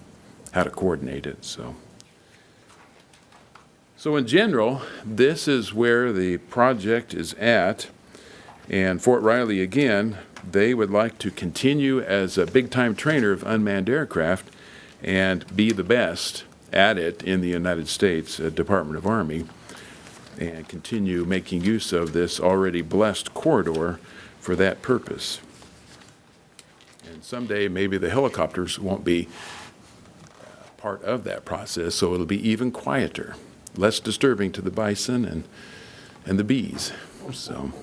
Speaker 14: how to coordinate it. So in general, this is where the project is at. And Fort Riley, again, they would like to continue as a big-time trainer of unmanned aircraft and be the best at it in the United States Department of Army, and continue making use of this already blessed corridor for that purpose. And someday, maybe the helicopters won't be part of that process, so it'll be even quieter, less disturbing to the bison and the bees. So,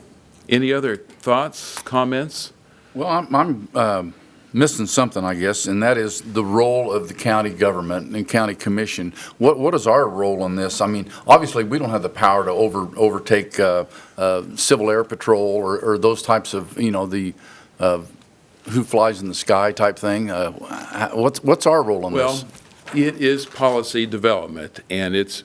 Speaker 14: any other thoughts, comments?
Speaker 2: Well, I'm missing something, I guess, and that is the role of the county government and county commission. What is our role in this? I mean, obviously, we don't have the power to overtake Civil Air Patrol or those types of, you know, the who flies in the sky type thing. What's our role in this?
Speaker 14: Well, it is policy development, and it's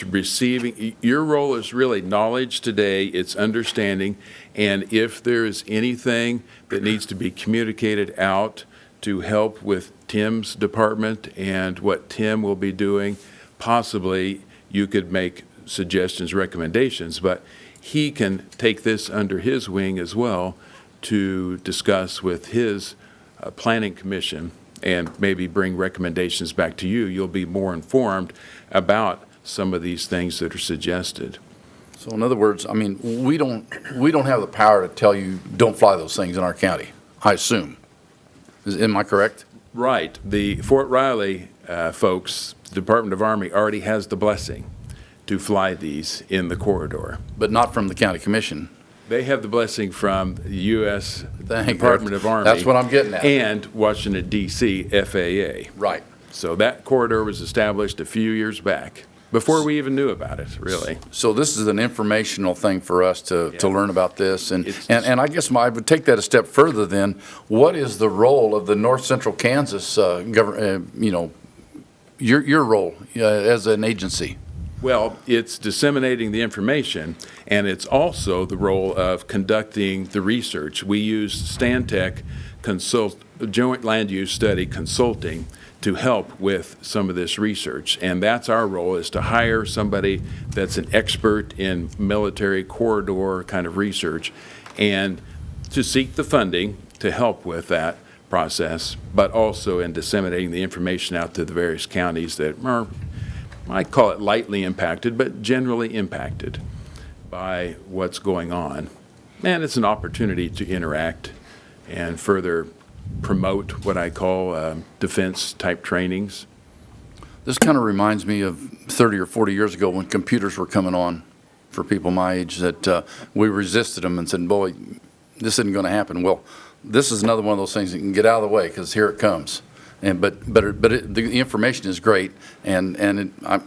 Speaker 14: receiving. Your role is really knowledge today, it's understanding, and if there is anything that needs to be communicated out to help with Tim's department and what Tim will be doing, possibly you could make suggestions, recommendations, but he can take this under his wing as well to discuss with his planning commission and maybe bring recommendations back to you. You'll be more informed about some of these things that are suggested.
Speaker 2: So in other words, I mean, we don't have the power to tell you don't fly those things in our county, I assume. Am I correct?
Speaker 14: Right. The Fort Riley folks, the Department of Army, already has the blessing to fly these in the corridor.
Speaker 2: But not from the county commission.
Speaker 14: They have the blessing from the U.S. Department of Army.
Speaker 2: That's what I'm getting at.
Speaker 14: And Washington, D.C. FAA.
Speaker 2: Right.
Speaker 14: So that corridor was established a few years back, before we even knew about it, really.
Speaker 2: So this is an informational thing for us to learn about this. And I guess I would take that a step further then. What is the role of the North Central Kansas government, you know, your role as an agency?
Speaker 14: Well, it's disseminating the information, and it's also the role of conducting the research. We use Stantec Joint Land Use Study Consulting to help with some of this research, and that's our role, is to hire somebody that's an expert in military corridor kind of research and to seek the funding to help with that process, but also in disseminating the information out to the various counties that are, I call it lightly impacted, but generally impacted by what's going on. And it's an opportunity to interact and further promote what I call defense-type trainings.
Speaker 2: This kind of reminds me of 30 or 40 years ago when computers were coming on for people my age, that we resisted them and said, boy, this isn't going to happen. Well, this is another one of those things that can get out of the way because here it comes. The information is great, and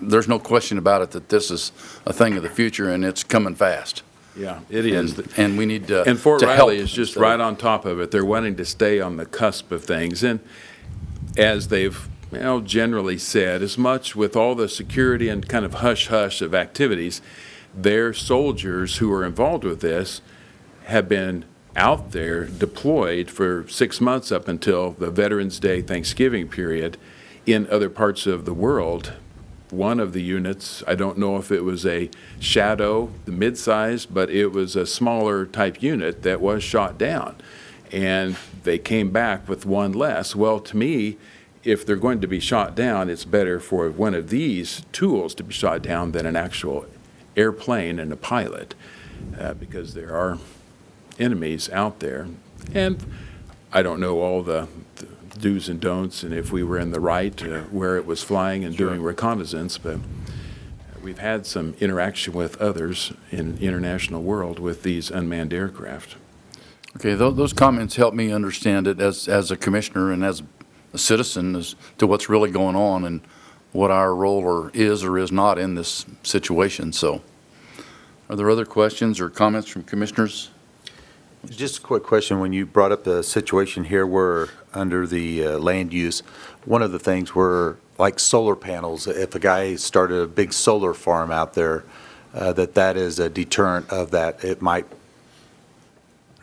Speaker 2: there's no question about it that this is a thing of the future, and it's coming fast.
Speaker 14: Yeah, it is.
Speaker 2: And we need to
Speaker 14: And Fort
Speaker 2: to
Speaker 14: Riley
Speaker 2: help.
Speaker 14: is just right on top of it. They're wanting to stay on the cusp of things. And as they've generally said, as much with all the security and kind of hush-hush of activities, their soldiers who are involved with this have been out there deployed for 6 months up until the Veterans Day Thanksgiving period in other parts of the world. One of the units, I don't know if it was a Shadow, the mid-size, but it was a smaller type unit that was shot down. And they came back with one less. Well, to me, if they're going to be shot down, it's better for one of these tools to be shot down than an actual airplane and a pilot, because there are enemies out there. And I don't know all the do's and don'ts, and if we were in the right where it was flying and doing reconnaissance, but we've had some interaction with others in the international world with these unmanned aircraft.
Speaker 2: Okay, those comments help me understand it as a commissioner and as a citizen as to what's really going on and what our role is not in this situation. So, are there other questions or comments from commissioners?
Speaker 7: Just a quick question. When you brought up the situation here where under the land use, one of the things were like solar panels. If a guy started a big solar farm out there, that is a deterrent of that. It might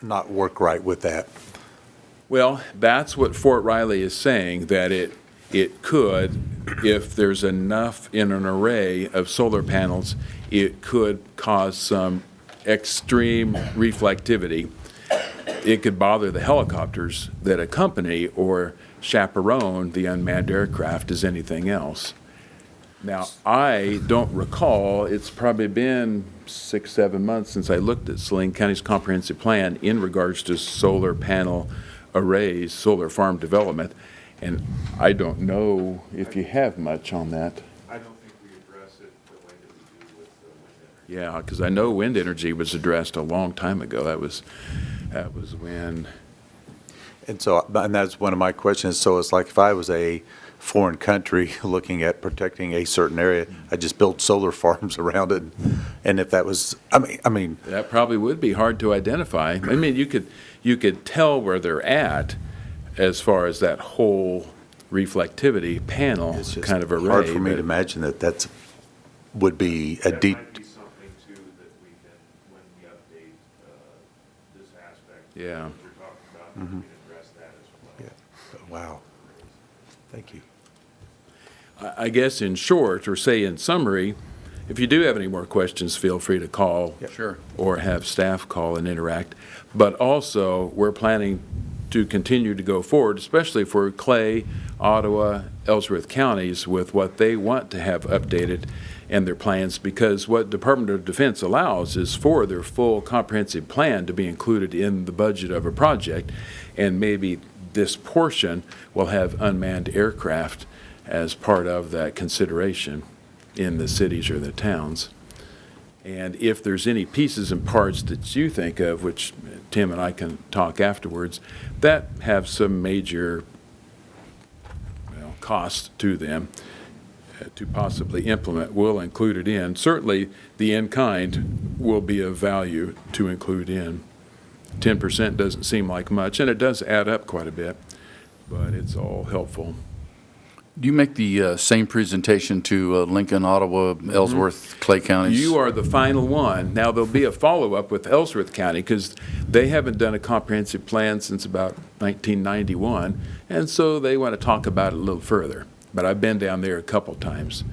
Speaker 7: not work right with that.
Speaker 14: Well, that's what Fort Riley is saying, that it could, if there's enough in an array of solar panels, it could cause some extreme reflectivity. It could bother the helicopters that accompany or chaperone the unmanned aircraft as anything else. Now, I don't recall, it's probably been 6, 7 months since I looked at Saline County's comprehensive plan in regards to solar panel arrays, solar farm development, and I don't know if you have much on that.
Speaker 15: I don't think we address it the way that we do with the wind energy.
Speaker 14: Yeah, because I know wind energy was addressed a long time ago. That was when.
Speaker 7: And so, and that's one of my questions. So it's like if I was a foreign country looking at protecting a certain area, I just build solar farms around it. And if that was, I mean.
Speaker 14: That probably would be hard to identify. I mean, you could tell where they're at as far as that whole reflectivity panel kind of array.
Speaker 7: It's hard for me to imagine that would be a deep.
Speaker 15: That might be something too that we can, when we update this aspect
Speaker 14: Yeah.
Speaker 15: that you're talking about, we can address that as well.
Speaker 7: Yeah. Wow. Thank you.
Speaker 14: I guess in short, or say in summary, if you do have any more questions, feel free to call.
Speaker 2: Sure.
Speaker 14: Or have staff call and interact. But also, we're planning to continue to go forward, especially for Clay, Ottawa, Ellsworth counties, with what they want to have updated and their plans, because what Department of Defense allows is for their full comprehensive plan to be included in the budget of a project, and maybe this portion will have unmanned aircraft as part of that consideration in the cities or the towns. And if there's any pieces and parts that you think of, which Tim and I can talk afterwards, that have some major costs to them to possibly implement, we'll include it in. Certainly, the in-kind will be of value to include in. 10% doesn't seem like much, and it does add up quite a bit, but it's all helpful.
Speaker 2: Do you make the same presentation to Lincoln, Ottawa, Ellsworth, Clay counties?
Speaker 14: You are the final one. Now, there'll be a follow-up with Ellsworth County because they haven't done a comprehensive plan since about 1991, and so they want to talk about it a little further. But I've been down there a couple times,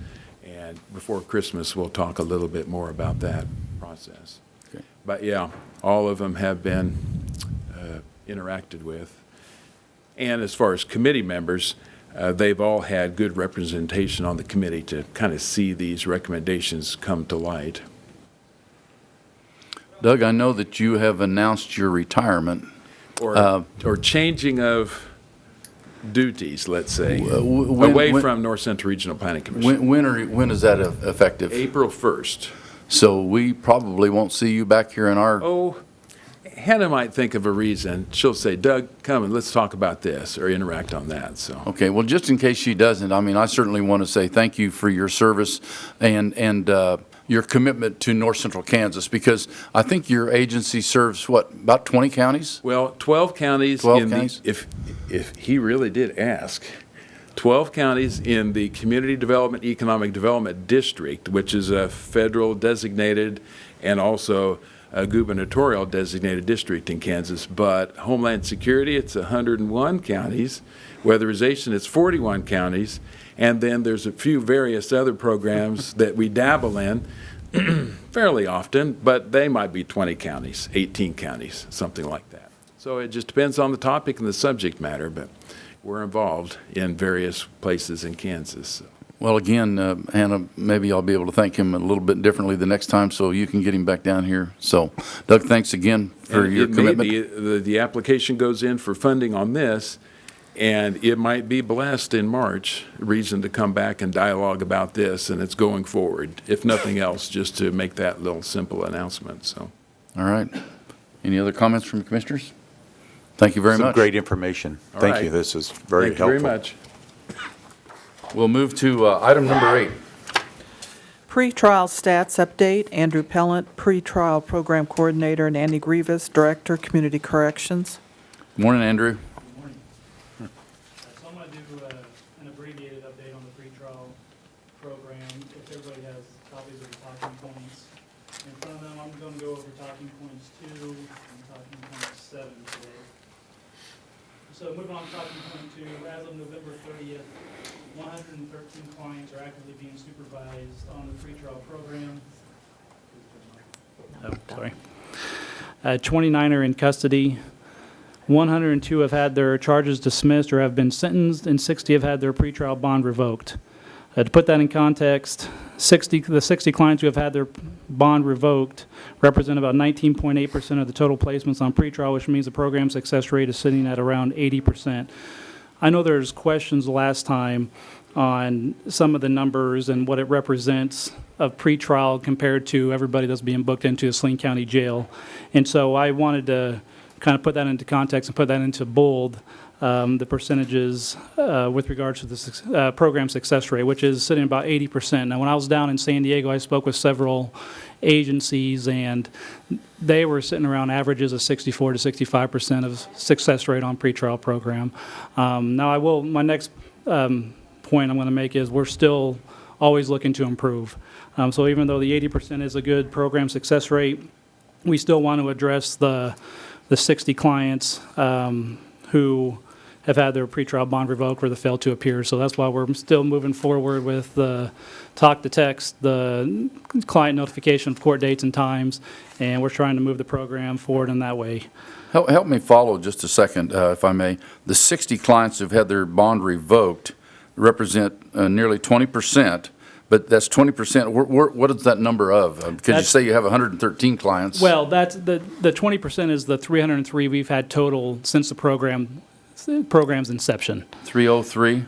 Speaker 14: and before Christmas, we'll talk a little bit more about that process.
Speaker 2: Okay.
Speaker 14: But yeah, all of them have been interacted with. And as far as committee members, they've all had good representation on the committee to kind of see these recommendations come to light.
Speaker 2: Doug, I know that you have announced your retirement.
Speaker 14: Or changing of duties, let's say, away from North Central Regional Planning Commission.
Speaker 2: When is that effective?
Speaker 14: April 1st.
Speaker 2: So we probably won't see you back here in our...
Speaker 14: Oh, Hannah might think of a reason. She'll say, Doug, come and let's talk about this or interact on that. So.
Speaker 2: Okay, well, just in case she doesn't, I mean, I certainly want to say thank you for your service and your commitment to North Central Kansas, because I think your agency serves, what, about 20 counties?
Speaker 14: Well, 12 counties.
Speaker 2: 12 counties?
Speaker 14: If he really did ask, 12 counties in the Community Development, Economic Development District, which is a federal designated and also a gubernatorial designated district in Kansas, but Homeland Security, it's 101 counties. Weatherization, it's 41 counties. And then there's a few various other programs that we dabble in fairly often, but they might be 20 counties, 18 counties, something like that. So it just depends on the topic and the subject matter, but we're involved in various places in Kansas. So.
Speaker 2: Well, again, Hannah, maybe I'll be able to thank him a little bit differently the next time so you can get him back down here. So, Doug, thanks again for your commitment.
Speaker 14: The application goes in for funding on this, and it might be blessed in March, reason to come back and dialogue about this, and it's going forward, if nothing else, just to make that little simple announcement. So,
Speaker 2: all right. Any other comments from commissioners? Thank you very much.
Speaker 7: Some great information. Thank you. This is very helpful.
Speaker 14: Thank you very much.
Speaker 2: We'll move to item number 8.
Speaker 3: PreTrial Stats update, Andrew Pellant, PreTrial Program Coordinator, and Andy Grievous, Director, Community Corrections.
Speaker 2: Morning, Andrew.
Speaker 16: So I'm going to do an abbreviated update on the pretrial program. If everybody has copies of the talking points in front of them, I'm going to go over talking points 2 and talking point 7 today. So moving on to talking point 2, as of November 30th, 113 clients are actively being supervised on the pretrial program. Oh, sorry. 29 are in custody. 102 have had their charges dismissed or have been sentenced, and 60 have had their pretrial bond revoked. To put that in context, the 60 clients who have had their bond revoked represent about 19.8% of the total placements on pretrial, which means the program success rate is sitting at around 80%. I know there's questions last time on some of the numbers and what it represents of pretrial compared to everybody that's being booked into the Saline County Jail. And so I wanted to kind of put that into context and put that into bold, the percentages with regards to the program success rate, which is sitting about 80%. Now, when I was down in San Diego, I spoke with several agencies, and they were sitting around averages of 64 to 65% of success rate on pretrial program. Now, my next point I'm going to make is we're still always looking to improve. So even though the 80% is a good program success rate, we still want to address the 60 clients who have had their pretrial bond revoked or the failed to appear. So that's why we're still moving forward with the talk to text, the client notification of court dates and times, and we're trying to move the program forward in that way.
Speaker 2: Help me follow just a second, if I may. The 60 clients who've had their bond revoked represent nearly 20%. But that's 20%. What is that number of? Because you say you have 113 clients.
Speaker 16: Well, that's the 20% is the 303 we've had total since the program's inception.
Speaker 2: 303?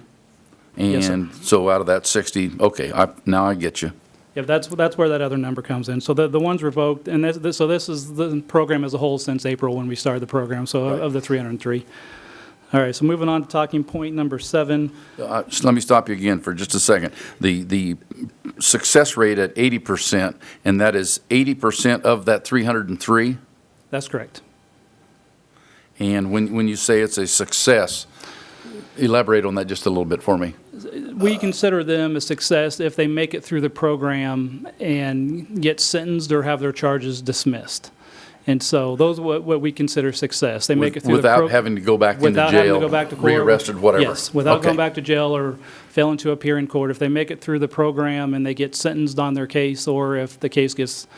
Speaker 2: And
Speaker 16: Yes, sir.
Speaker 2: so out of that 60, okay, now I get you.
Speaker 16: Yeah, that's where that other number comes in. So the ones revoked, and so this is the program as a whole since April when we started the program, so
Speaker 2: Right.
Speaker 16: of the 303. All right, so moving on to talking point number 7.
Speaker 2: Just let me stop you again for just a second. The success rate at 80%, and that is 80% of that 303?
Speaker 16: That's correct.
Speaker 2: And when you say it's a success, elaborate on that just a little bit for me.
Speaker 16: We consider them a success if they make it through the program and get sentenced or have their charges dismissed. And so those are what we consider success. They make it through
Speaker 2: without having to go back into
Speaker 16: without having
Speaker 2: jail,
Speaker 16: to go back to court,
Speaker 2: rearrested, whatever.
Speaker 16: Yes, without
Speaker 2: Okay.
Speaker 16: going back to jail or failing to appear in court. If they make it through the program and they get sentenced on their case, or if the case gets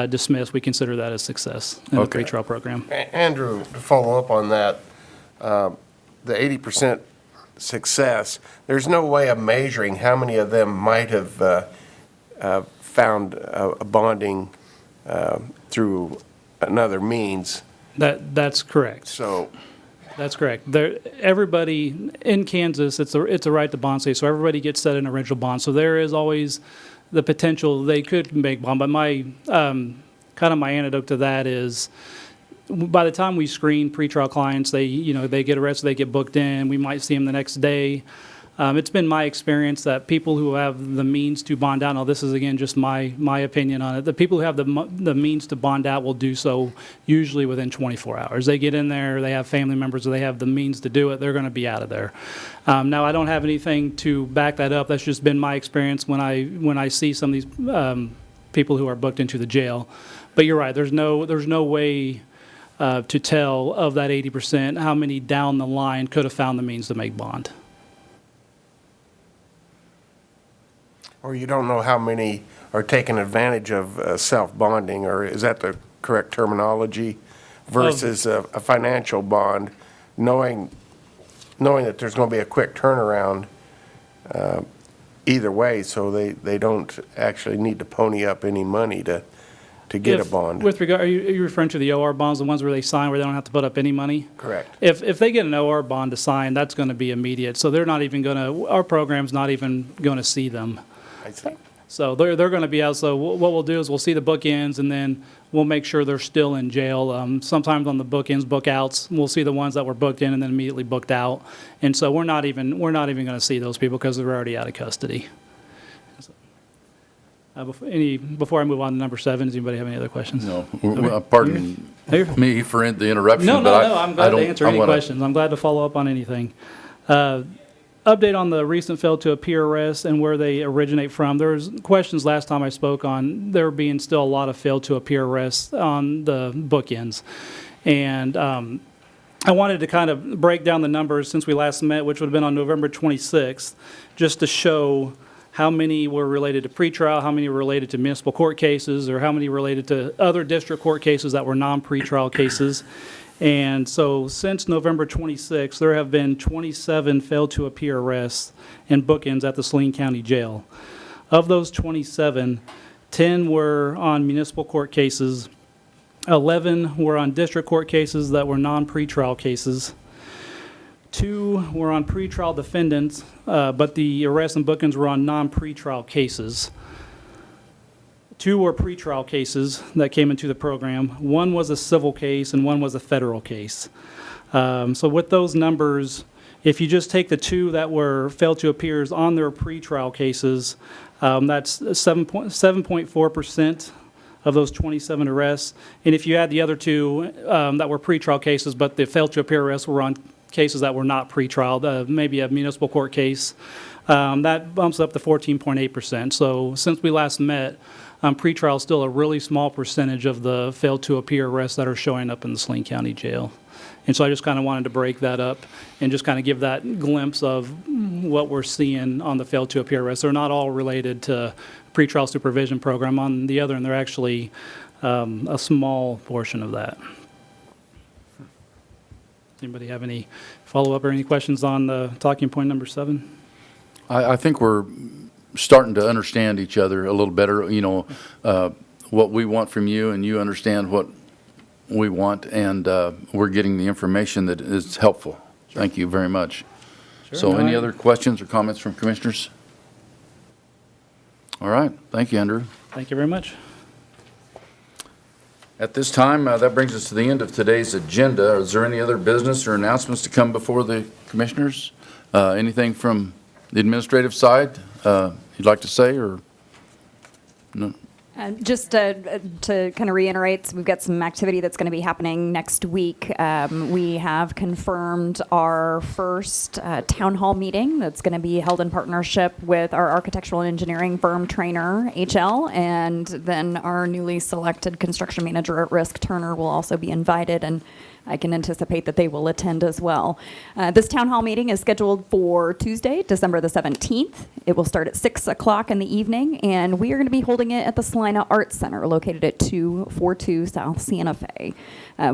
Speaker 16: dismissed, we consider that a success in the pretrial program.
Speaker 10: Andrew, to follow up on that, the 80% success, there's no way of measuring how many of them might have found a bonding through another means.
Speaker 16: That's correct.
Speaker 10: So
Speaker 16: That's correct. Everybody in Kansas, it's a right to bond state, so everybody gets set an original bond. So there is always the potential they could make bond. But my kind of my antidote to that is, by the time we screen pretrial clients, they get arrested, they get booked in. We might see them the next day. It's been my experience that people who have the means to bond out, now this is again just my opinion on it, the people who have the means to bond out will do so usually within 24 hours. They get in there, they have family members, or they have the means to do it, they're going to be out of there. Now I don't have anything to back that up. That's just been my experience when I see some of these people who are booked into the jail. But you're right, there's no way to tell of that 80% how many down the line could have found the means to make bond.
Speaker 10: Or you don't know how many are taking advantage of self-bonding, or is that the correct terminology, versus a financial bond, knowing that there's going to be a quick turnaround either way, so they don't actually need to pony up any money to get a bond.
Speaker 16: With regard, are you referring to the OR bonds, the ones where they sign where they don't have to put up any money?
Speaker 10: Correct.
Speaker 16: If they get an OR bond to sign, that's going to be immediate. So they're not even going to, our program's not even going to see them.
Speaker 10: I see.
Speaker 16: So they're going to be out. So what we'll do is we'll see the bookends, and then we'll make sure they're still in jail. Sometimes on the bookends, bookouts, we'll see the ones that were booked in and then immediately booked out. And so we're not even going to see those people because they're already out of custody. Before I move on to number 7, does anybody have any other questions?
Speaker 2: No,
Speaker 16: Okay.
Speaker 2: pardon me for the interruption.
Speaker 16: No,
Speaker 2: but
Speaker 16: I'm glad to answer any
Speaker 2: wanna-
Speaker 16: questions. I'm glad to follow up on anything. Update on the recent failed to appear arrests and where they originate from. There was questions last time I spoke on there being still a lot of failed to appear arrests on the bookends. And I wanted to kind of break down the numbers since we last met, which would have been on November 26th, just to show how many were related to pretrial, how many were related to municipal court cases, or how many related to other district court cases that were non-pretrial cases. And so since November 26th, there have been 27 failed to appear arrests and bookends at the Saline County Jail. Of those 27, 10 were on municipal court cases, 11 were on district court cases that were non-pretrial cases, 2 were on pretrial defendants, but the arrests and bookends were on non-pretrial cases. 2 were pretrial cases that came into the program. 1 was a civil case and 1 was a federal case. So with those numbers, if you just take the 2 that were failed to appears on their pretrial cases, that's 7.4% of those 27 arrests. And if you add the other 2 that were pretrial cases, but the failed to appear arrests were on cases that were not pretrial, maybe a municipal court case, that bumps up to 14.8%. So since we last met, pretrial is still a really small percentage of the failed to appear arrests that are showing up in the Saline County Jail. And so I just kind of wanted to break that up and just kind of give that glimpse of what we're seeing on the failed to appear arrests. They're not all related to pretrial supervision program. On the other end, they're actually a small portion of that. Anybody have any follow-up or any questions on the talking point number 7?
Speaker 2: I think we're starting to understand each other a little better, what we want from you, and you understand what we want, and we're getting the information that is helpful. Sure. Thank you very much. Sure. So any other questions or comments from commissioners? All right. Thank you, Andrew.
Speaker 16: Thank you very much.
Speaker 2: At this time, that brings us to the end of today's agenda. Is there any other business or announcements to come before the commissioners? Anything from the administrative side you'd like to say, or no?
Speaker 8: Just to kind of reiterate, so we've got some activity that's going to be happening next week. We have confirmed our first town hall meeting that's going to be held in partnership with our architectural and engineering firm Trainer HL, and then our newly selected construction manager at risk, Turner, will also be invited, and I can anticipate that they will attend as well. This town hall meeting is scheduled for Tuesday, December the 17th. It will start at 6 o'clock in the evening, and we are going to be holding it at the Saline Arts Center, located at 242 South Santa Fe.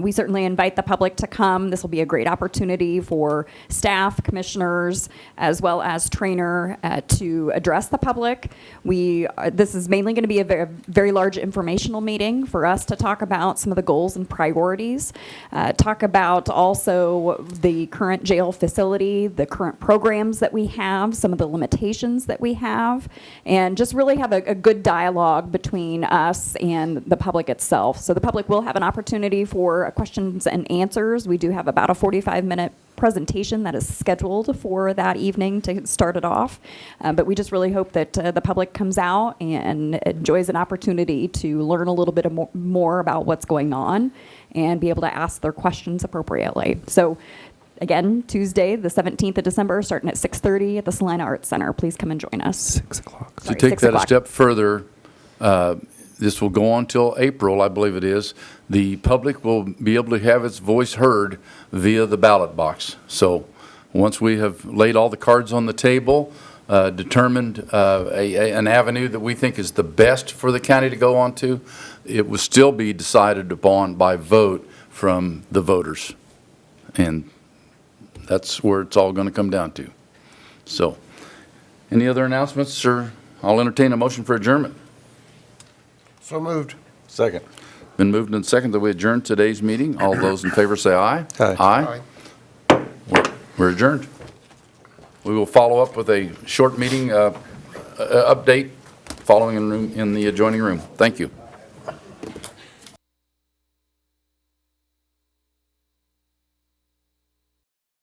Speaker 8: We certainly invite the public to come. This will be a great opportunity for staff, commissioners, as well as Trainer to address the public. This is mainly going to be a very, very large informational meeting for us to talk about some of the goals and priorities, talk about also the current jail facility, the current programs that we have, some of the limitations that we have, and just really have a good dialogue between us and the public itself. So the public will have an opportunity for questions and answers. We do have about a 45-minute presentation that is scheduled for that evening to start it off. But we just really hope that the public comes out and enjoys an opportunity to learn a little bit more about what's going on and be able to ask their questions appropriately. So again, Tuesday, the 17th of December, starting at 6:30 at the Saline Arts Center. Please come and join us.
Speaker 12: 6 o'clock.
Speaker 2: To take that a step further, this will go on till April, I believe it is. The public will be able to have its voice heard via the ballot box. So once we have laid all the cards on the table, determined an avenue that we think is the best for the county to go on to, it will still be decided upon by vote from the voters. And that's where it's all going to come down to. So any other announcements, sir? I'll entertain a motion for adjournment.
Speaker 10: So moved.
Speaker 7: Second.
Speaker 2: Been moved and seconded that we adjourn today's meeting. All those in favor say aye.
Speaker 7: Aye.
Speaker 2: Aye. We're adjourned. We will follow up with a short meeting update following in the adjoining room. Thank you.